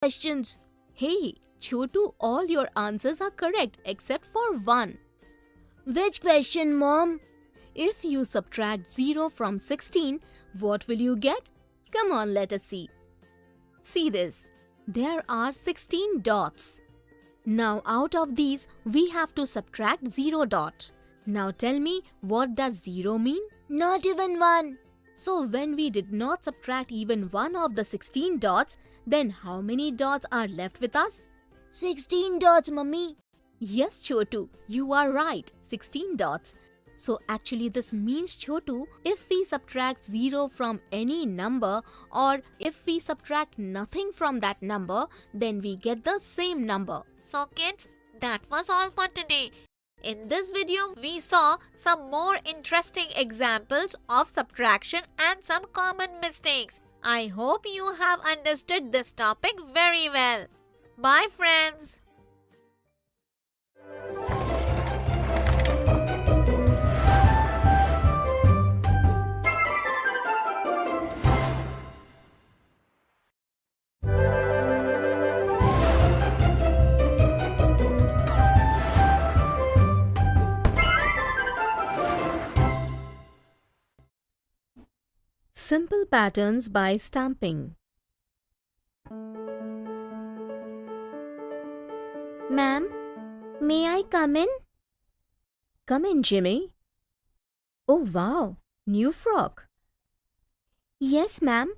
questions. Hey, Chotu, all your answers are correct except for one. Which question, Mom? If you subtract 0 from 16, what will you get? Come on, let us see. See this. There are 16 dots. Now out of these, we have to subtract 0 dot. Now tell me, what does 0 mean? Not even one. So when we did not subtract even one of the 16 dots, then how many dots are left with us? 16 dots, Mummy. Yes, Chotu, you are right, 16 dots. So actually this means, Chotu, if we subtract 0 from any number or if we subtract nothing from that number, then we get the same number. So kids, that was all for today. In this video, we saw some more interesting examples of subtraction and some common mistakes. I hope you have understood this topic very well. Bye friends. Simple patterns by stamping. Ma'am, may I come in? Come in, Jimmy. Oh wow, new frock. Yes, ma'am.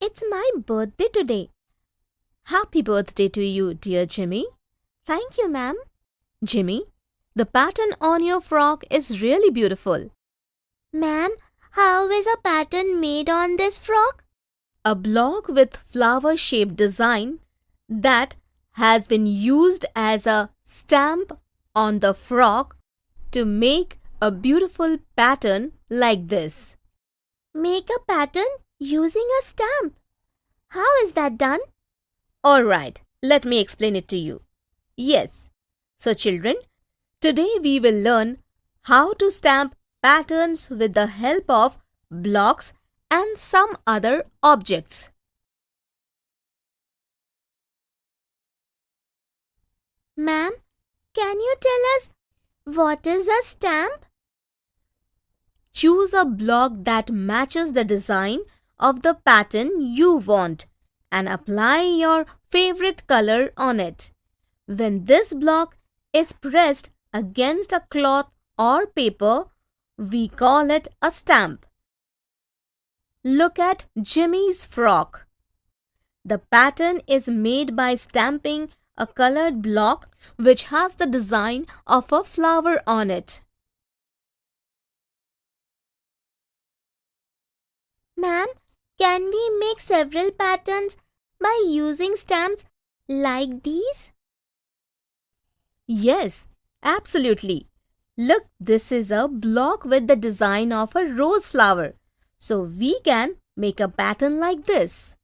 It's my birthday today. Happy birthday to you, dear Jimmy. Thank you, ma'am. Jimmy, the pattern on your frock is really beautiful. Ma'am, how is a pattern made on this frock? A block with flower-shaped design that has been used as a stamp on the frock to make a beautiful pattern like this. Make a pattern using a stamp. How is that done? Alright, let me explain it to you. Yes. So children, today we will learn how to stamp patterns with the help of blocks and some other objects. Ma'am, can you tell us what is a stamp? Choose a block that matches the design of the pattern you want and apply your favorite color on it. When this block is pressed against a cloth or paper, we call it a stamp. Look at Jimmy's frock. The pattern is made by stamping a colored block which has the design of a flower on it. Ma'am, can we make several patterns by using stamps like these? Yes, absolutely. Look, this is a block with the design of a rose flower. So we can make a pattern like this.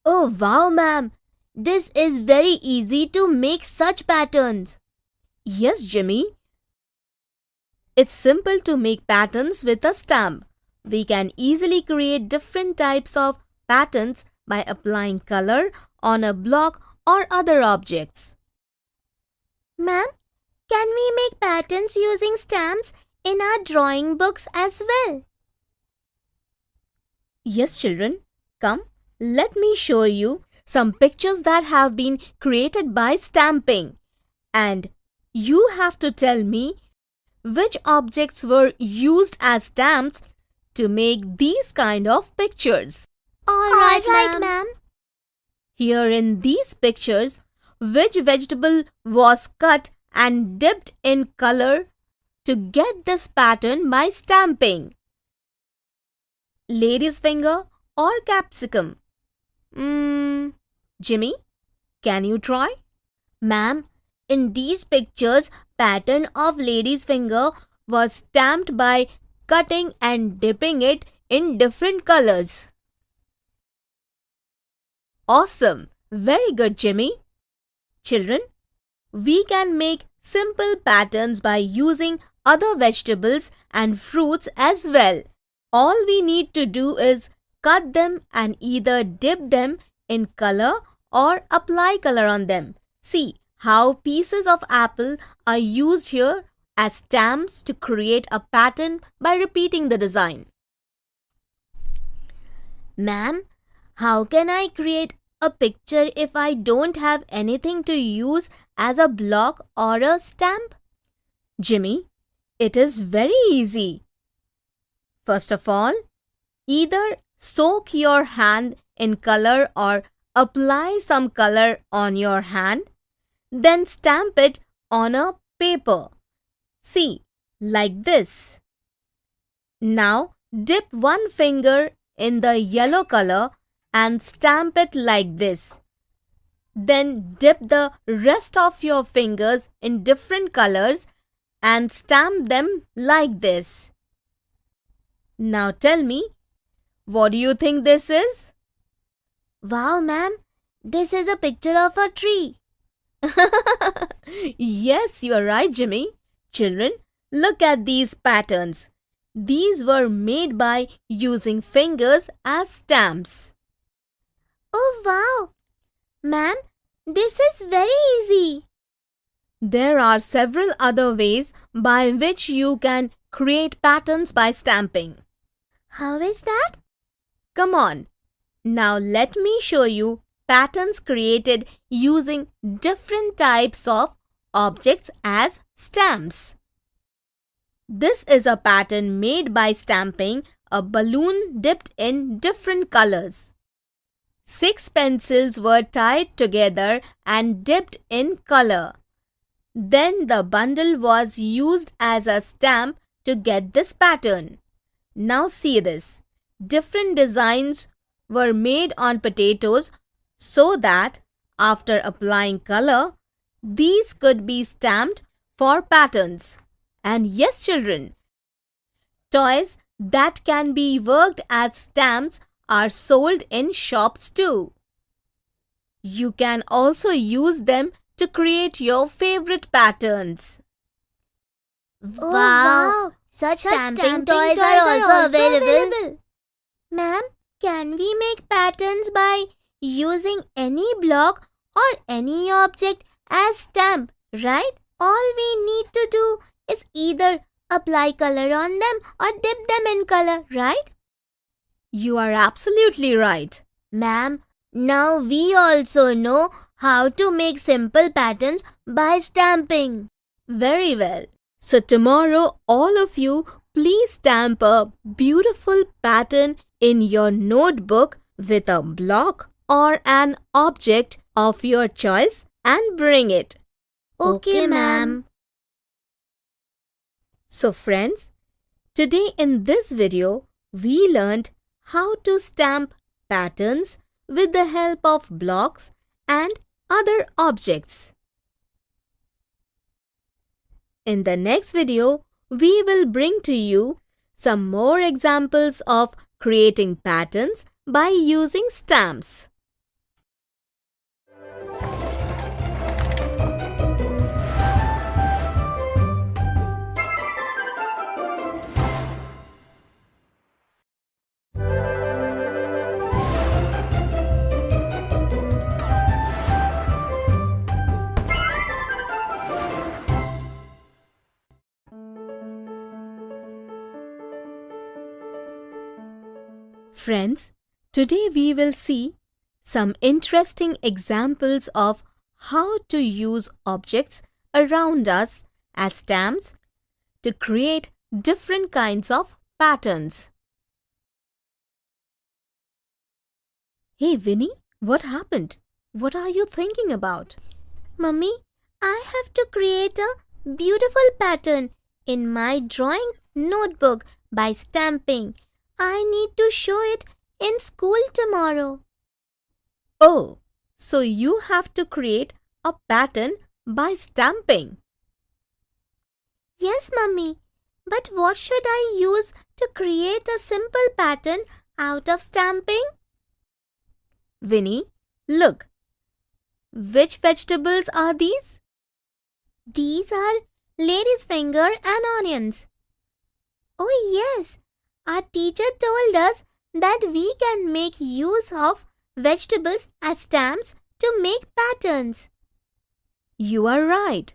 Oh wow, ma'am. This is very easy to make such patterns. Yes, Jimmy. It's simple to make patterns with a stamp. We can easily create different types of patterns by applying color on a block or other objects. Ma'am, can we make patterns using stamps in our drawing books as well? Yes, children. Come, let me show you some pictures that have been created by stamping. And you have to tell me which objects were used as stamps to make these kind of pictures. All right, ma'am. Here in these pictures, which vegetable was cut and dipped in color to get this pattern by stamping? Lady's finger or capsicum? Jimmy, can you try? Ma'am, in these pictures, pattern of lady's finger was stamped by cutting and dipping it in different colors. Awesome! Very good, Jimmy. Children, we can make simple patterns by using other vegetables and fruits as well. All we need to do is cut them and either dip them in color or apply color on them. See how pieces of apple are used here as stamps to create a pattern by repeating the design. Ma'am, how can I create a picture if I don't have anything to use as a block or a stamp? Jimmy, it is very easy. First of all, either soak your hand in color or apply some color on your hand, then stamp it on a paper. See, like this. Now dip one finger in the yellow color and stamp it like this. Then dip the rest of your fingers in different colors and stamp them like this. Now tell me, what do you think this is? Wow, ma'am, this is a picture of a tree. Yes, you are right, Jimmy. Children, look at these patterns. These were made by using fingers as stamps. Oh, wow. Ma'am, this is very easy. There are several other ways by which you can create patterns by stamping. How is that? Come on. Now let me show you patterns created using different types of objects as stamps. This is a pattern made by stamping a balloon dipped in different colors. 6 pencils were tied together and dipped in color. Then the bundle was used as a stamp to get this pattern. Now see this. Different designs were made on potatoes so that after applying color, these could be stamped for patterns. And yes, children, toys that can be worked as stamps are sold in shops too. You can also use them to create your favorite patterns. Wow. Such stamping toys are also available. Ma'am, can we make patterns by using any block or any object as stamp, right? All we need to do is either apply color on them or dip them in color, right? You are absolutely right. Ma'am, now we also know how to make simple patterns by stamping. Very well. So tomorrow, all of you, please stamp a beautiful pattern in your notebook with a block or an object of your choice and bring it. Okay, ma'am. So friends, today in this video, we learned how to stamp patterns with the help of blocks and other objects. In the next video, we will bring to you some more examples of creating patterns by using stamps. Friends, today we will see some interesting examples of how to use objects around us as stamps to create different kinds of patterns. Hey Vinny, what happened? What are you thinking about? Mummy, I have to create a beautiful pattern in my drawing notebook by stamping. I need to show it in school tomorrow. Oh, so you have to create a pattern by stamping. Yes, Mummy. But what should I use to create a simple pattern out of stamping? Vinny, look. Which vegetables are these? These are lady's finger and onions. Oh yes, our teacher told us that we can make use of vegetables as stamps to make patterns. You are right.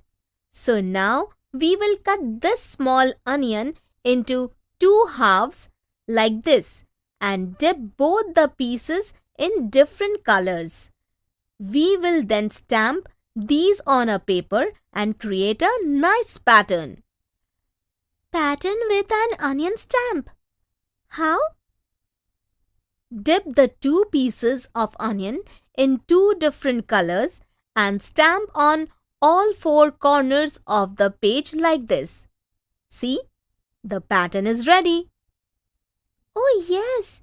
So now we will cut this small onion into two halves like this and dip both the pieces in different colors. We will then stamp these on a paper and create a nice pattern. Pattern with an onion stamp. How? Dip the two pieces of onion in two different colors and stamp on all four corners of the page like this. See, the pattern is ready. Oh yes.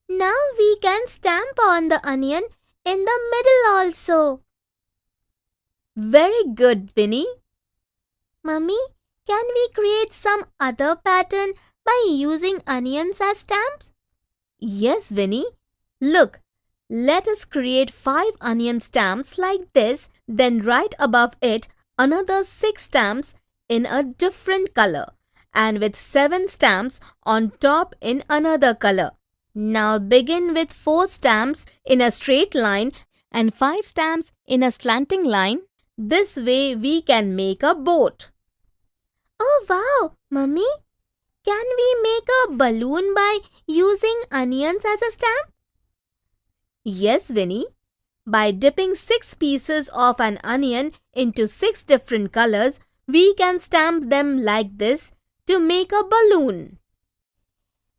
Now we can stamp on the onion in the middle also. Very good, Vinny. Mummy, can we create some other pattern by using onions as stamps? Yes, Vinny. Look, let us create 5 onion stamps like this, then right above it another 6 stamps in a different color and with 7 stamps on top in another color. Now begin with 4 stamps in a straight line and 5 stamps in a slanting line. This way we can make a boat. Oh wow, Mummy! Can we make a balloon by using onions as a stamp? Yes, Vinny. By dipping 6 pieces of an onion into 6 different colors, we can stamp them like this to make a balloon.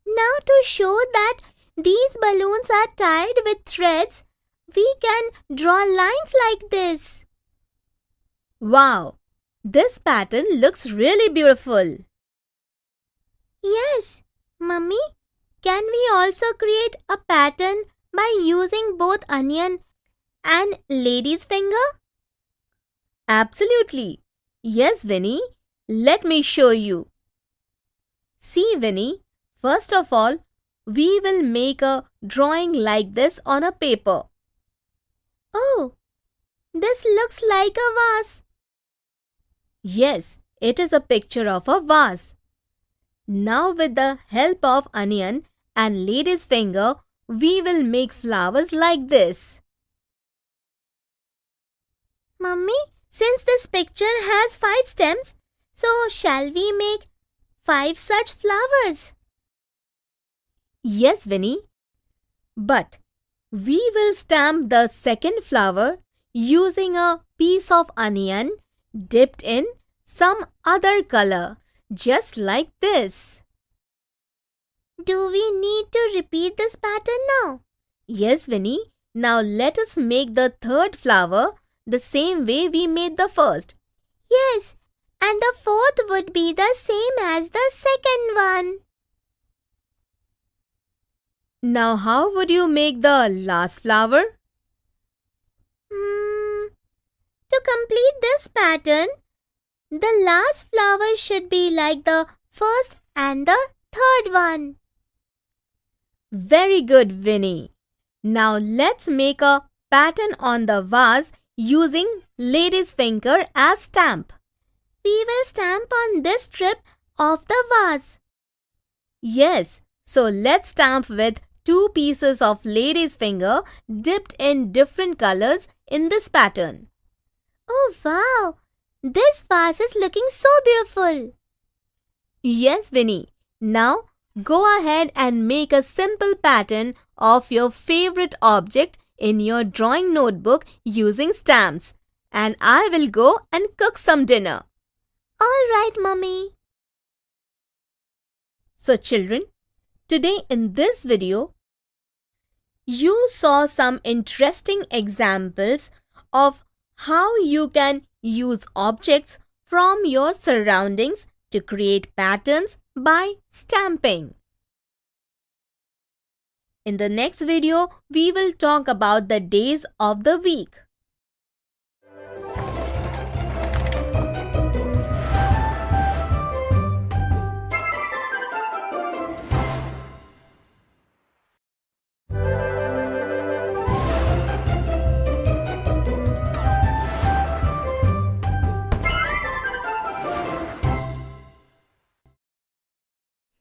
Now to show that these balloons are tied with threads, we can draw lines like this. Wow! This pattern looks really beautiful. Yes, Mummy, can we also create a pattern by using both onion and lady's finger? Absolutely. Yes, Vinny. Let me show you. See, Vinny, first of all, we will make a drawing like this on a paper. Oh, this looks like a vase. Yes, it is a picture of a vase. Now with the help of onion and lady's finger, we will make flowers like this. Mummy, since this picture has 5 stems, so shall we make 5 such flowers? Yes, Vinny. But we will stamp the second flower using a piece of onion dipped in some other color, just like this. Do we need to repeat this pattern now? Yes, Vinny. Now let us make the third flower the same way we made the first. Yes, and the fourth would be the same as the second one. Now how would you make the last flower? To complete this pattern, the last flower should be like the first and the third one. Very good, Vinny. Now let's make a pattern on the vase using lady's finger as stamp. We will stamp on this strip of the vase. Yes, so let's stamp with 2 pieces of lady's finger dipped in different colors in this pattern. Oh wow! This vase is looking so beautiful. Yes, Vinny. Now go ahead and make a simple pattern of your favorite object in your drawing notebook using stamps. And I will go and cook some dinner. All right, Mummy. So children, today in this video, you saw some interesting examples of how you can use objects from your surroundings to create patterns by stamping. In the next video, we will talk about the days of the week.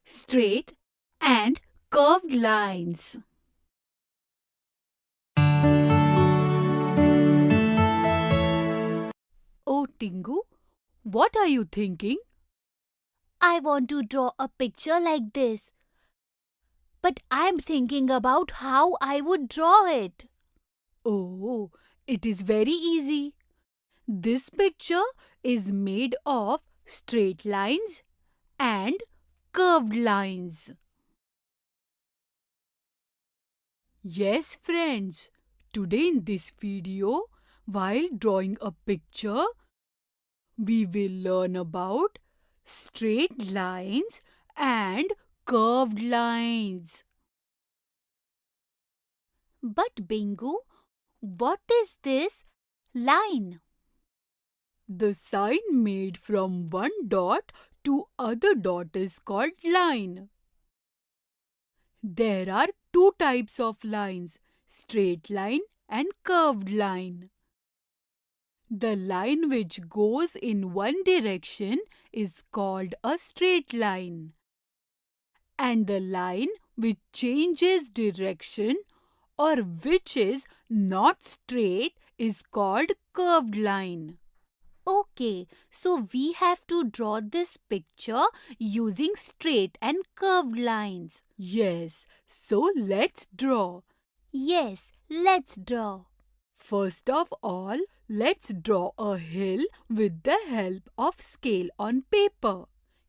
Straight and curved lines. Tingu, what are you thinking? I want to draw a picture like this. But I'm thinking about how I would draw it. Oh, it is very easy. This picture is made of straight lines and curved lines. Yes, friends, today in this video, while drawing a picture, we will learn about straight lines and curved lines. But Bingu, what is this line? The sign made from one dot to other dot is called line. There are two types of lines, straight line and curved line. The line which goes in one direction is called a straight line. And the line which changes direction or which is not straight is called curved line. Okay, so we have to draw this picture using straight and curved lines. Yes, so let's draw. Yes, let's draw. First of all, let's draw a hill with the help of scale on paper.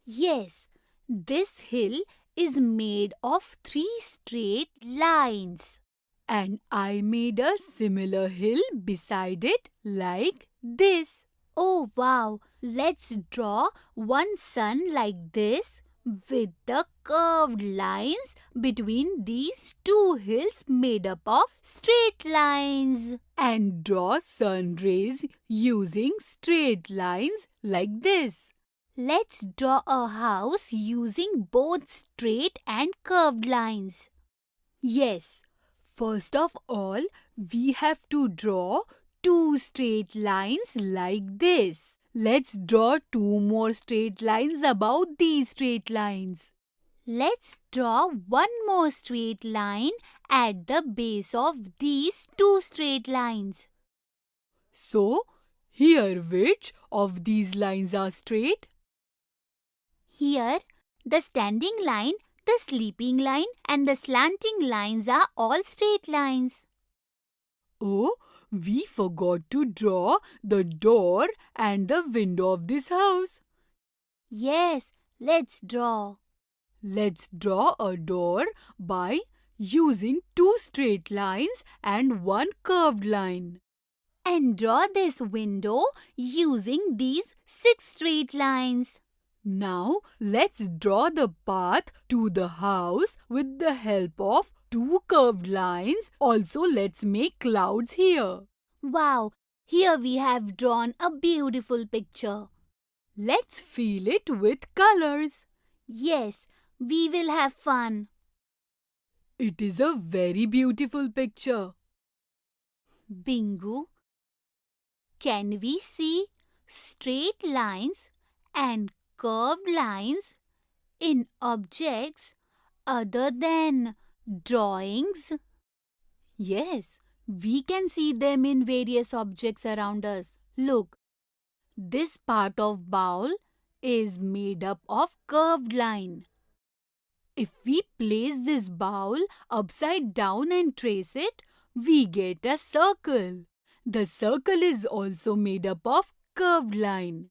Yes, this hill is made of 3 straight lines. And I made a similar hill beside it like this. Oh wow, let's draw one sun like this with the curved lines between these two hills made up of straight lines. And draw sun rays using straight lines like this. Let's draw a house using both straight and curved lines. Yes, first of all, we have to draw two straight lines like this. Let's draw two more straight lines above these straight lines. Let's draw one more straight line at the base of these two straight lines. So, here which of these lines are straight? Here, the standing line, the sleeping line and the slanting lines are all straight lines. Oh, we forgot to draw the door and the window of this house. Yes, let's draw. Let's draw a door by using two straight lines and one curved line. And draw this window using these 6 straight lines. Now, let's draw the path to the house with the help of two curved lines. Also, let's make clouds here. Wow, here we have drawn a beautiful picture. Let's fill it with colors. Yes, we will have fun. It is a very beautiful picture. Bingu, can we see straight lines and curved lines in objects other than drawings? Yes, we can see them in various objects around us. Look, this part of bowl is made up of curved line. If we place this bowl upside down and trace it, we get a circle. The circle is also made up of curved line.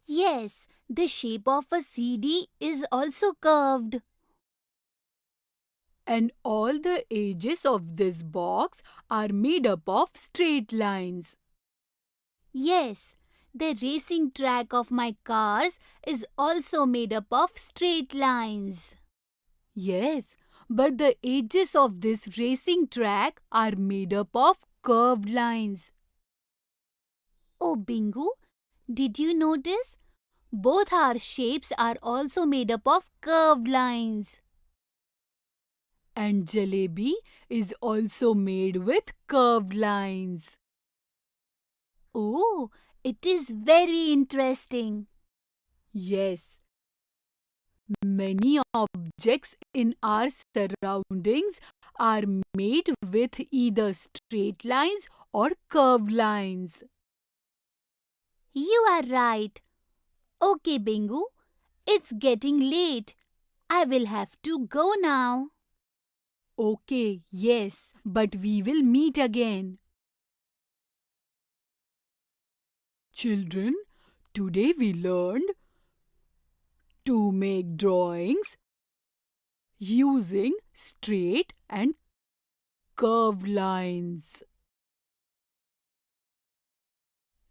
Yes, the shape of a CD is also curved. And all the edges of this box are made up of straight lines. Yes, the racing track of my cars is also made up of straight lines. Yes, but the edges of this racing track are made up of curved lines. Oh, Bingu, did you notice? Both our shapes are also made up of curved lines. And jalebi is also made with curved lines. Oh, it is very interesting. Yes, many objects in our surroundings are made with either straight lines or curved lines. You are right. Okay, Bingu, it's getting late. I will have to go now. Okay, yes, but we will meet again. Children, today we learned to make drawings using straight and curved lines.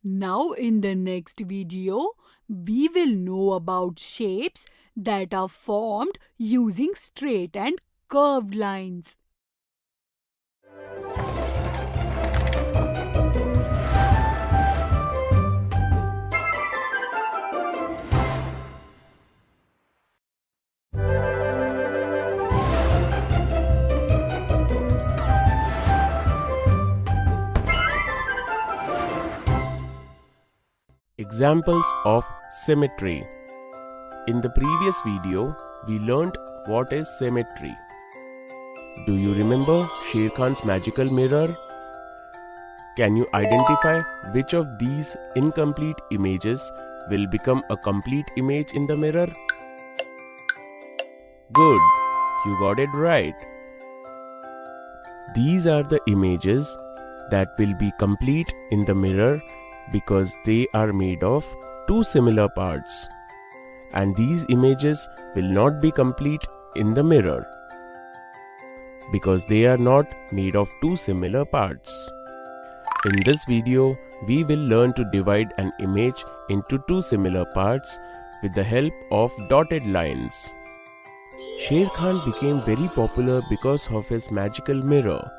Now in the next video, we will know about shapes that are formed using straight and curved lines. Examples of symmetry. In the previous video, we learnt what is symmetry. Do you remember Sher Khan's magical mirror? Can you identify which of these incomplete images will become a complete image in the mirror? Good, you got it right. These are the images that will be complete in the mirror because they are made of two similar parts. And these images will not be complete in the mirror because they are not made of two similar parts. In this video, we will learn to divide an image into two similar parts with the help of dotted lines. Sher Khan became very popular because of his magical mirror.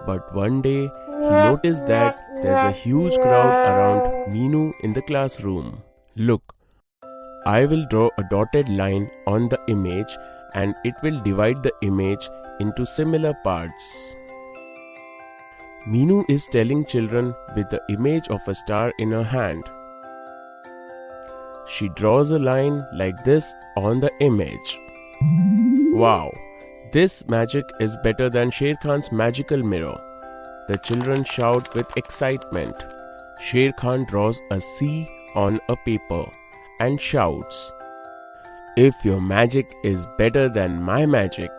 But one day, he noticed that there's a huge crowd around Meenu in the classroom. Look, I will draw a dotted line on the image and it will divide the image into similar parts. Meenu is telling children with the image of a star in her hand. She draws a line like this on the image. Wow! This magic is better than Sher Khan's magical mirror. The children shout with excitement. Sher Khan draws a C on a paper and shouts, "If your magic is better than my magic,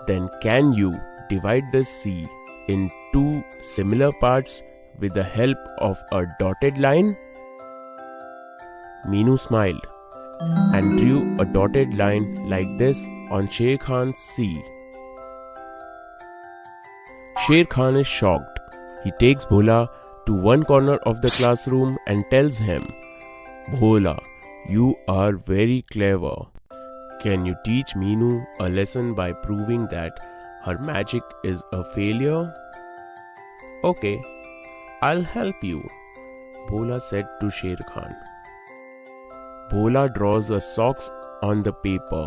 then can you divide the C in two similar parts with the help of a dotted line?" Meenu smiled and drew a dotted line like this on Sher Khan's C. Sher Khan is shocked. He takes Bhola to one corner of the classroom and tells him, "Bhola, you are very clever. Can you teach Meenu a lesson by proving that her magic is a failure?" "Okay, I'll help you," Bhola said to Sher Khan. Bhola draws a socks on the paper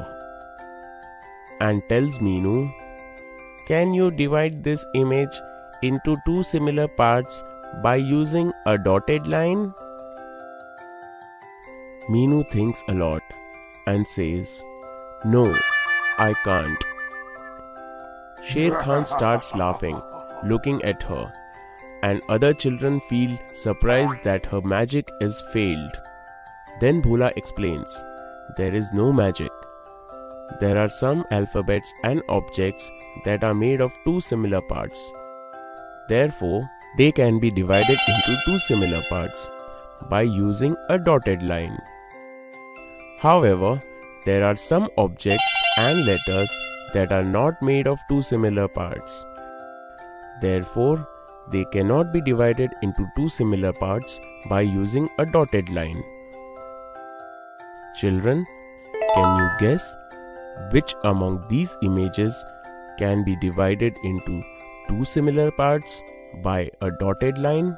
and tells Meenu, "Can you divide this image into two similar parts by using a dotted line?" Meenu thinks a lot and says, "No, I can't." Sher Khan starts laughing, looking at her, and other children feel surprised that her magic is failed. Then Bhola explains, "There is no magic. There are some alphabets and objects that are made of two similar parts. Therefore, they can be divided into two similar parts by using a dotted line. However, there are some objects and letters that are not made of two similar parts. Therefore, they cannot be divided into two similar parts by using a dotted line." Children, can you guess which among these images can be divided into two similar parts by a dotted line?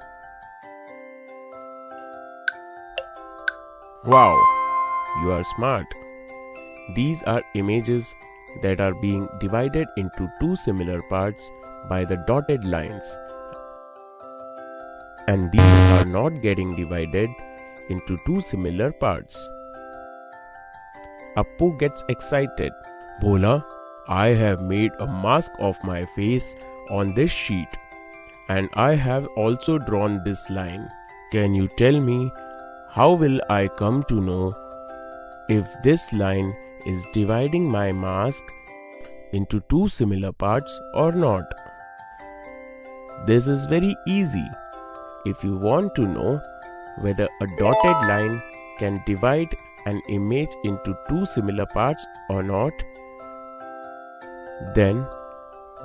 Wow, you are smart. These are images that are being divided into two similar parts by the dotted lines. And these are not getting divided into two similar parts. Appu gets excited. "Bhola, I have made a mask of my face on this sheet and I have also drawn this line. Can you tell me how will I come to know if this line is dividing my mask into two similar parts or not? This is very easy. If you want to know whether a dotted line can divide an image into two similar parts or not, then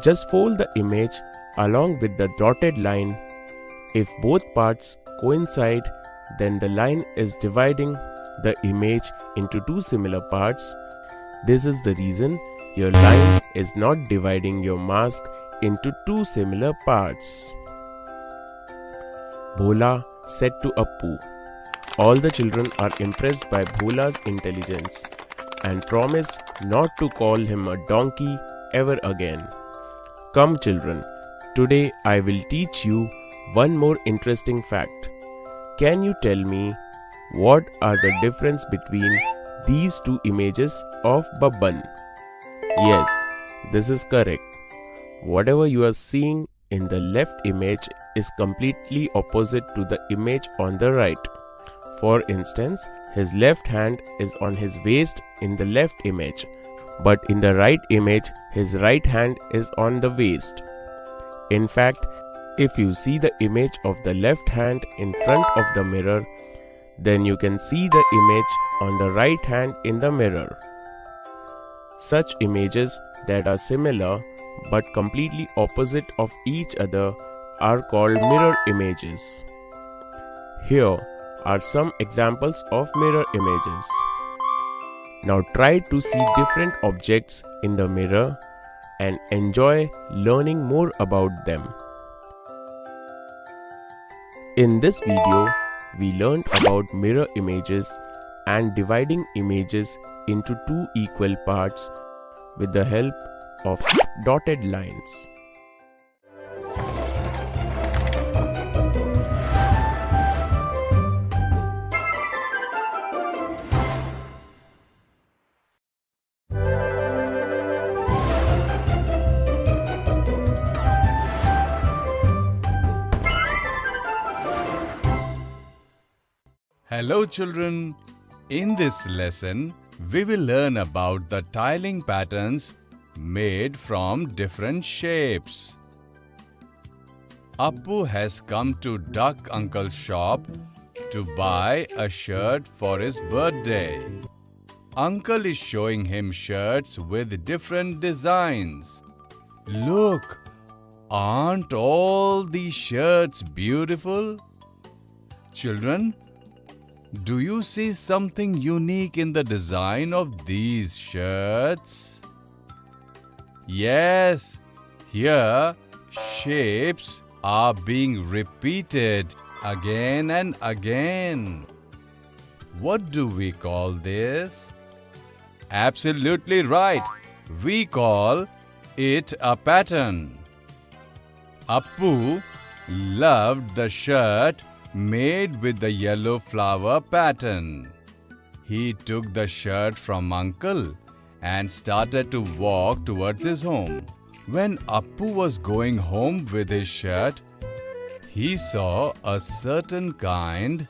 just fold the image along with the dotted line. If both parts coincide, then the line is dividing the image into two similar parts. This is the reason your line is not dividing your mask into two similar parts. Bhola said to Appu. All the children are impressed by Bhola's intelligence and promise not to call him a donkey ever again. Come children, today I will teach you one more interesting fact. Can you tell me what are the difference between these two images of Babban? Yes, this is correct. Whatever you are seeing in the left image is completely opposite to the image on the right. For instance, his left hand is on his waist in the left image, but in the right image, his right hand is on the waist. In fact, if you see the image of the left hand in front of the mirror, then you can see the image on the right hand in the mirror. Such images that are similar but completely opposite of each other are called mirror images. Here are some examples of mirror images. Now try to see different objects in the mirror and enjoy learning more about them. In this video, we learned about mirror images and dividing images into two equal parts with the help of dotted lines. Hello children, in this lesson we will learn about the tiling patterns made from different shapes. Appu has come to Duck Uncle's shop to buy a shirt for his birthday. Uncle is showing him shirts with different designs. Look, aren't all these shirts beautiful? Children, do you see something unique in the design of these shirts? Yes, here shapes are being repeated again and again. What do we call this? Absolutely right. We call it a pattern. Appu loved the shirt made with the yellow flower pattern. He took the shirt from Uncle and started to walk towards his home. When Appu was going home with his shirt, he saw a certain kind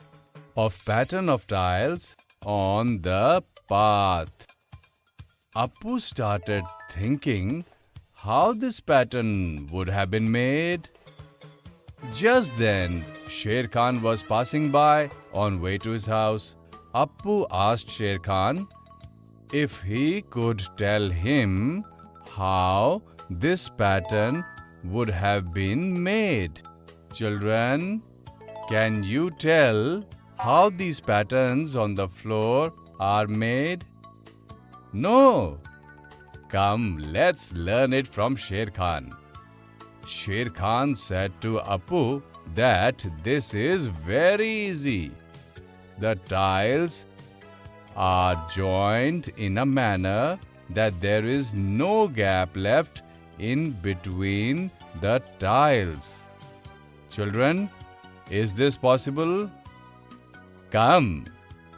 of pattern of tiles on the path. Appu started thinking how this pattern would have been made. Just then, Sher Khan was passing by on way to his house. Appu asked Sher Khan if he could tell him how this pattern would have been made. Children, can you tell how these patterns on the floor are made? No. Come, let's learn it from Sher Khan. Sher Khan said to Appu that this is very easy. The tiles are joined in a manner that there is no gap left in between the tiles. Children, is this possible? Come,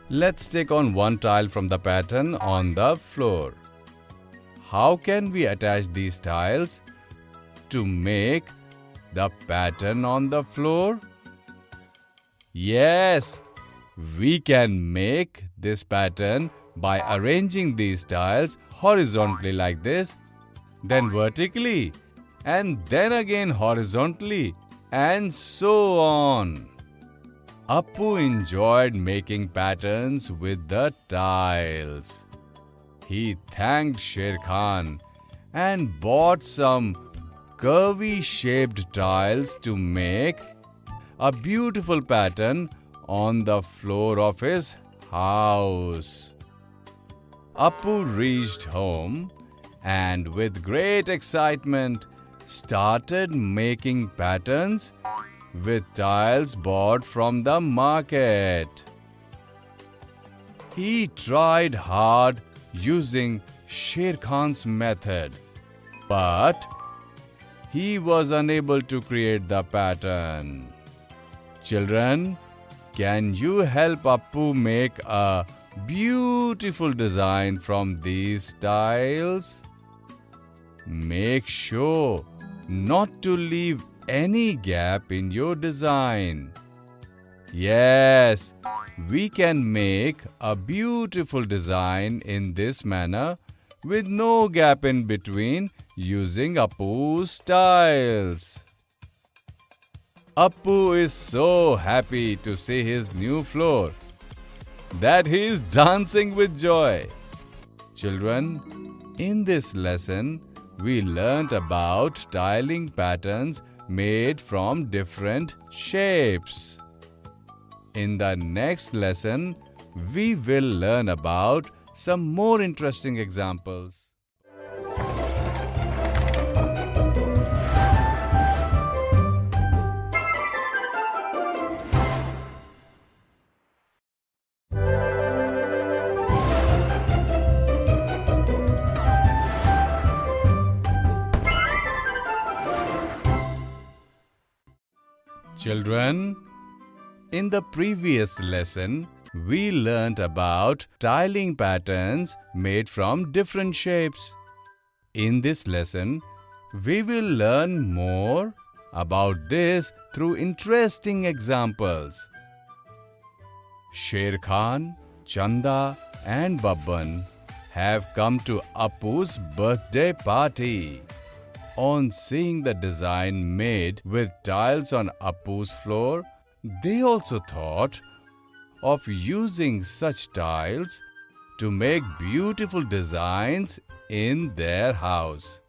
let's take on one tile from the pattern on the floor. How can we attach these tiles to make the pattern on the floor? Yes, we can make this pattern by arranging these tiles horizontally like this, then vertically, and then again horizontally, and so on. Appu enjoyed making patterns with the tiles. He thanked Sher Khan and bought some curvy shaped tiles to make a beautiful pattern on the floor of his house. Appu reached home and with great excitement started making patterns with tiles bought from the market. He tried hard using Sher Khan's method, but he was unable to create the pattern. Children, can you help Appu make a beautiful design from these tiles? Make sure not to leave any gap in your design. Yes, we can make a beautiful design in this manner with no gap in between using Appu's tiles. Appu is so happy to see his new floor that he is dancing with joy. Children, in this lesson, we learnt about tiling patterns made from different shapes. In the next lesson, we will learn about some more interesting examples. Children, in the previous lesson, we learnt about tiling patterns made from different shapes. In this lesson, we will learn more about this through interesting examples. Sher Khan, Chanda and Babban have come to Appu's birthday party. On seeing the design made with tiles on Appu's floor, they also thought of using such tiles to make beautiful designs in their house.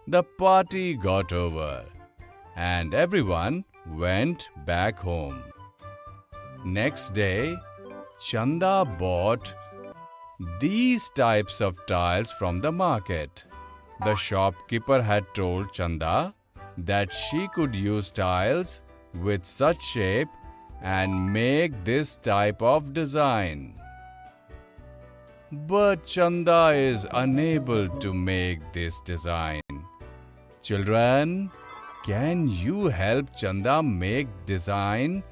The party got over and everyone went back home. Next day, Chanda bought these types of tiles from the market. The shopkeeper had told Chanda that she could use tiles with such shape and make this type of design. But Chanda is unable to make this design. Children, can you help Chanda make design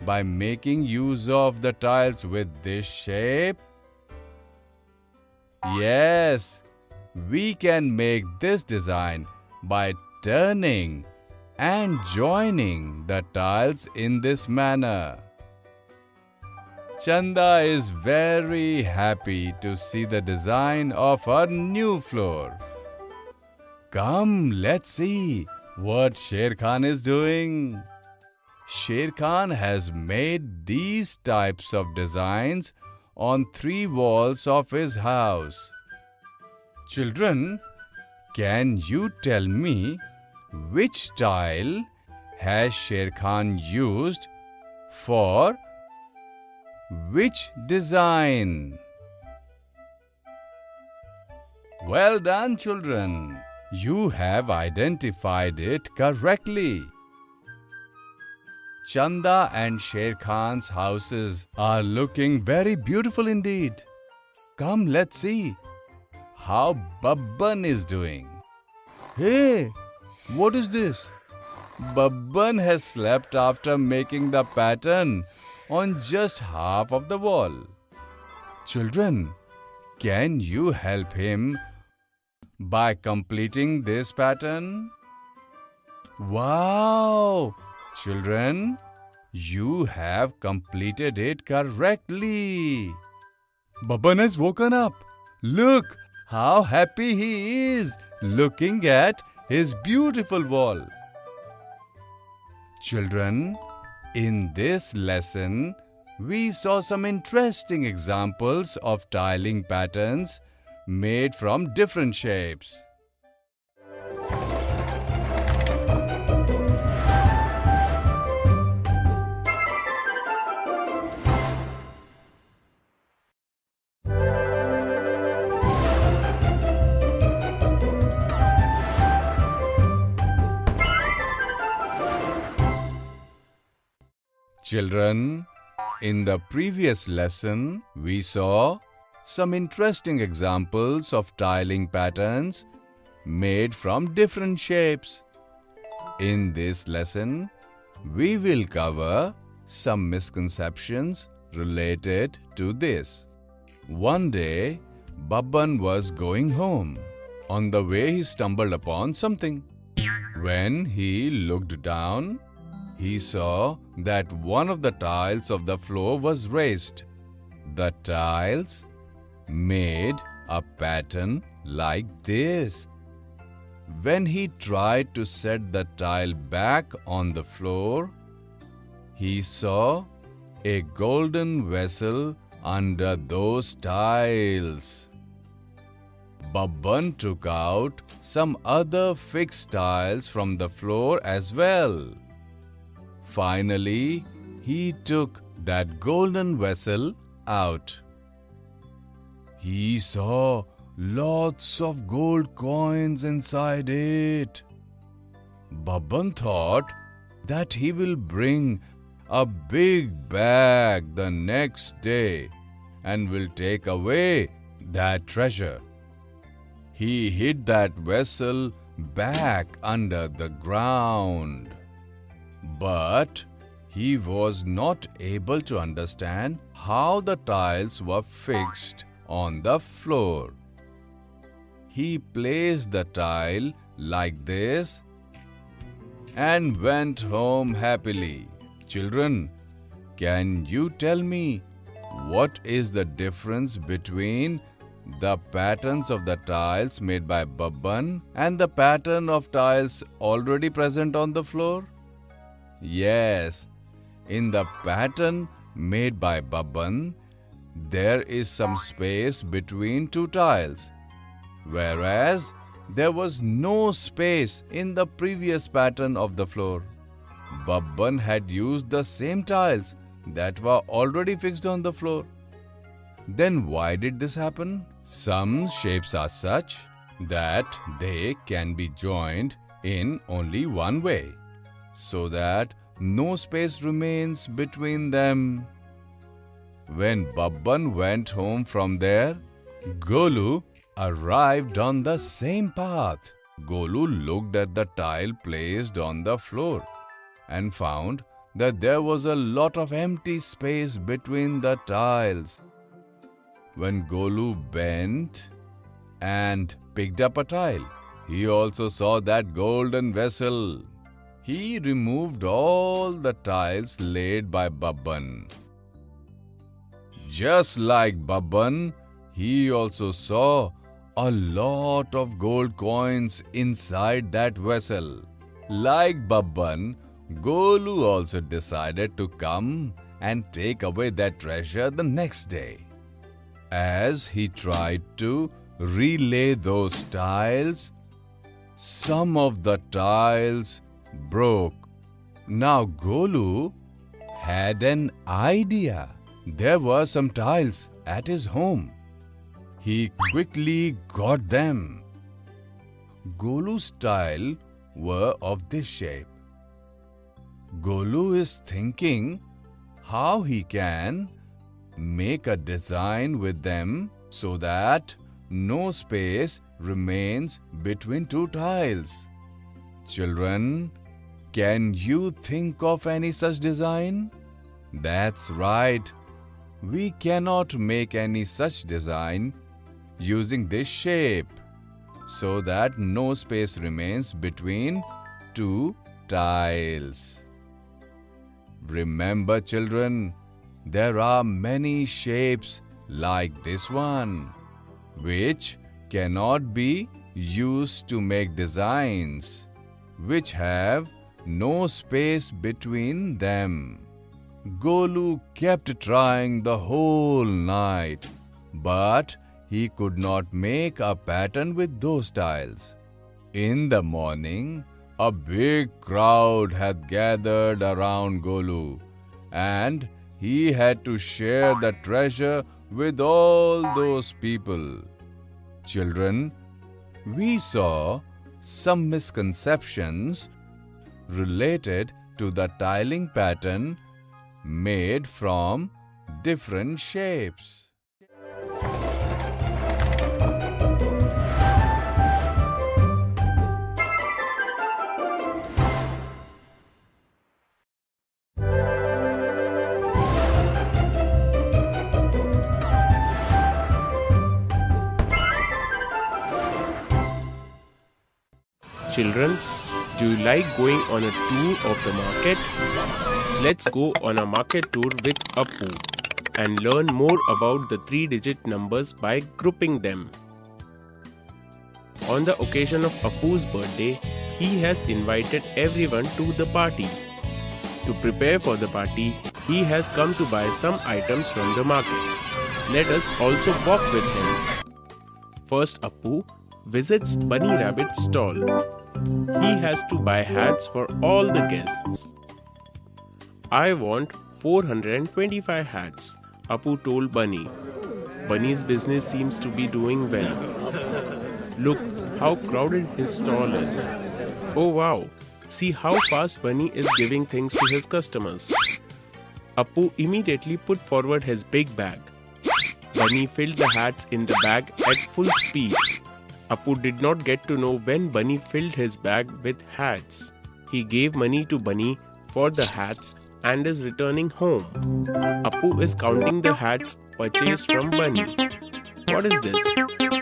by making use of the tiles with this shape? Yes, we can make this design by turning and joining the tiles in this manner. Chanda is very happy to see the design of her new floor. Come, let's see what Sher Khan is doing. Sher Khan has made these types of designs on 3 walls of his house. Children, can you tell me which tile has Sher Khan used for which design? Well done, children. You have identified it correctly. Chanda and Sher Khan's houses are looking very beautiful indeed. Come, let's see how Babban is doing. Hey, what is this? Babban has slept after making the pattern on just half of the wall. Children, can you help him by completing this pattern? Wow! Children, You have completed it correctly. Babban has woken up. Look how happy he is looking at his beautiful wall. Children, in this lesson, we saw some interesting examples of tiling patterns made from different shapes. Children, in the previous lesson, we saw some interesting examples of tiling patterns made from different shapes. In this lesson, we will cover some misconceptions related to this. One day, Babban was going home. On the way, he stumbled upon something. When he looked down, he saw that one of the tiles of the floor was raised. The tiles made a pattern like this. When he tried to set the tile back on the floor, he saw a golden vessel under those tiles. Babban took out some other fixed tiles from the floor as well. Finally, he took that golden vessel out. He saw lots of gold coins inside it. Babban thought that he will bring a big bag the next day and will take away that treasure. He hid that vessel back under the ground. But he was not able to understand how the tiles were fixed on the floor. He placed the tile like this and went home happily. Children, can you tell me what is the difference between the patterns of the tiles made by Babban and the pattern of tiles already present on the floor? Yes, in the pattern made by Babban, there is some space between two tiles, whereas there was no space in the previous pattern of the floor. Babban had used the same tiles that were already fixed on the floor. Then why did this happen? Some shapes are such that they can be joined in only one way, so that no space remains between them. When Babban went home from there, Golu arrived on the same path. Golu looked at the tile placed on the floor and found that there was a lot of empty space between the tiles. When Golu bent and picked up a tile, he also saw that golden vessel. He removed all the tiles laid by Babban. Just like Babban, he also saw a lot of gold coins inside that vessel. Like Babban, Golu also decided to come and take away that treasure the next day. As he tried to relay those tiles, some of the tiles broke. Now Golu had an idea. There were some tiles at his home. He quickly got them. Golu's tiles were of this shape. Golu is thinking how he can make a design with them so that no space remains between two tiles. Children, can you think of any such design? That's right. We cannot make any such design using this shape so that no space remains between two tiles. Remember, children, there are many shapes like this one, which cannot be used to make designs, which have no space between them. Golu kept trying the whole night, but he could not make a pattern with those tiles. In the morning, a big crowd had gathered around Golu, and he had to share the treasure with all those people. Children, we saw some misconceptions related to the tiling pattern made from different shapes. Children, do you like going on a tour of the market? Let's go on a market tour with Appu and learn more about the 3-digit numbers by grouping them. On the occasion of Appu's birthday, he has invited everyone to the party. To prepare for the party, he has come to buy some items from the market. Let us also walk with him. First, Appu visits Bunny Rabbit's stall. He has to buy hats for all the guests. I want 425 hats, Appu told Bunny. Bunny's business seems to be doing well. Look how crowded his stall is. Oh wow, see how fast Bunny is giving things to his customers. Appu immediately put forward his big bag. Bunny filled the hats in the bag at full speed. Appu did not get to know when Bunny filled his bag with hats. He gave money to Bunny for the hats and is returning home. Appu is counting the hats purchased from Bunny. What is this?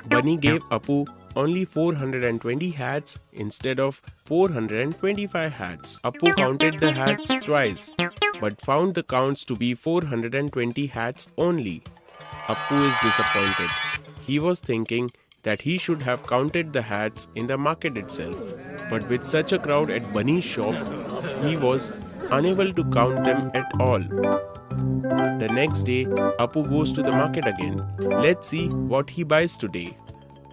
Bunny gave Appu only 420 hats instead of 425 hats. Appu counted the hats twice, but found the counts to be 420 hats only. Appu is disappointed. He was thinking that he should have counted the hats in the market itself. But with such a crowd at Bunny's shop, he was unable to count them at all. The next day, Appu goes to the market again. Let's see what he buys today.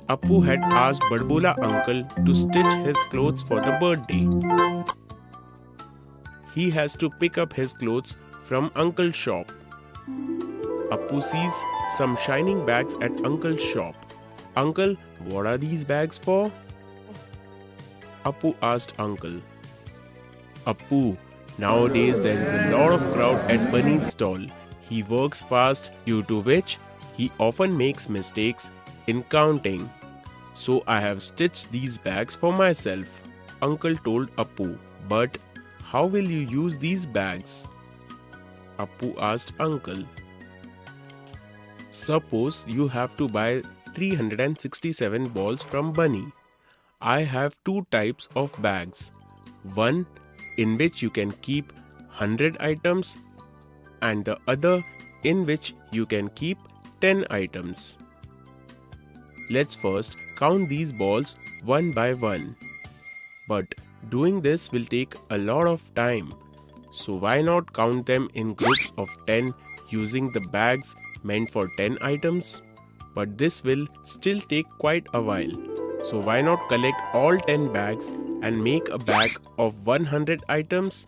Appu had asked Badbola uncle to stitch his clothes for the birthday. He has to pick up his clothes from uncle's shop. Appu sees some shining bags at uncle's shop. Uncle, what are these bags for? Appu asked uncle. Appu, nowadays there is a lot of crowd at Bunny's stall. He works fast, due to which he often makes mistakes in counting. So I have stitched these bags for myself, uncle told Appu. But how will you use these bags? Appu asked uncle. Suppose you have to buy 367 balls from Bunny. I have two types of bags. One in which you can keep 100 items and the other in which you can keep 10 items. Let's first count these balls one by one. But doing this will take a lot of time. So why not count them in groups of 10 using the bags meant for 10 items? But this will still take quite a while. So why not collect all 10 bags and make a bag of 100 items?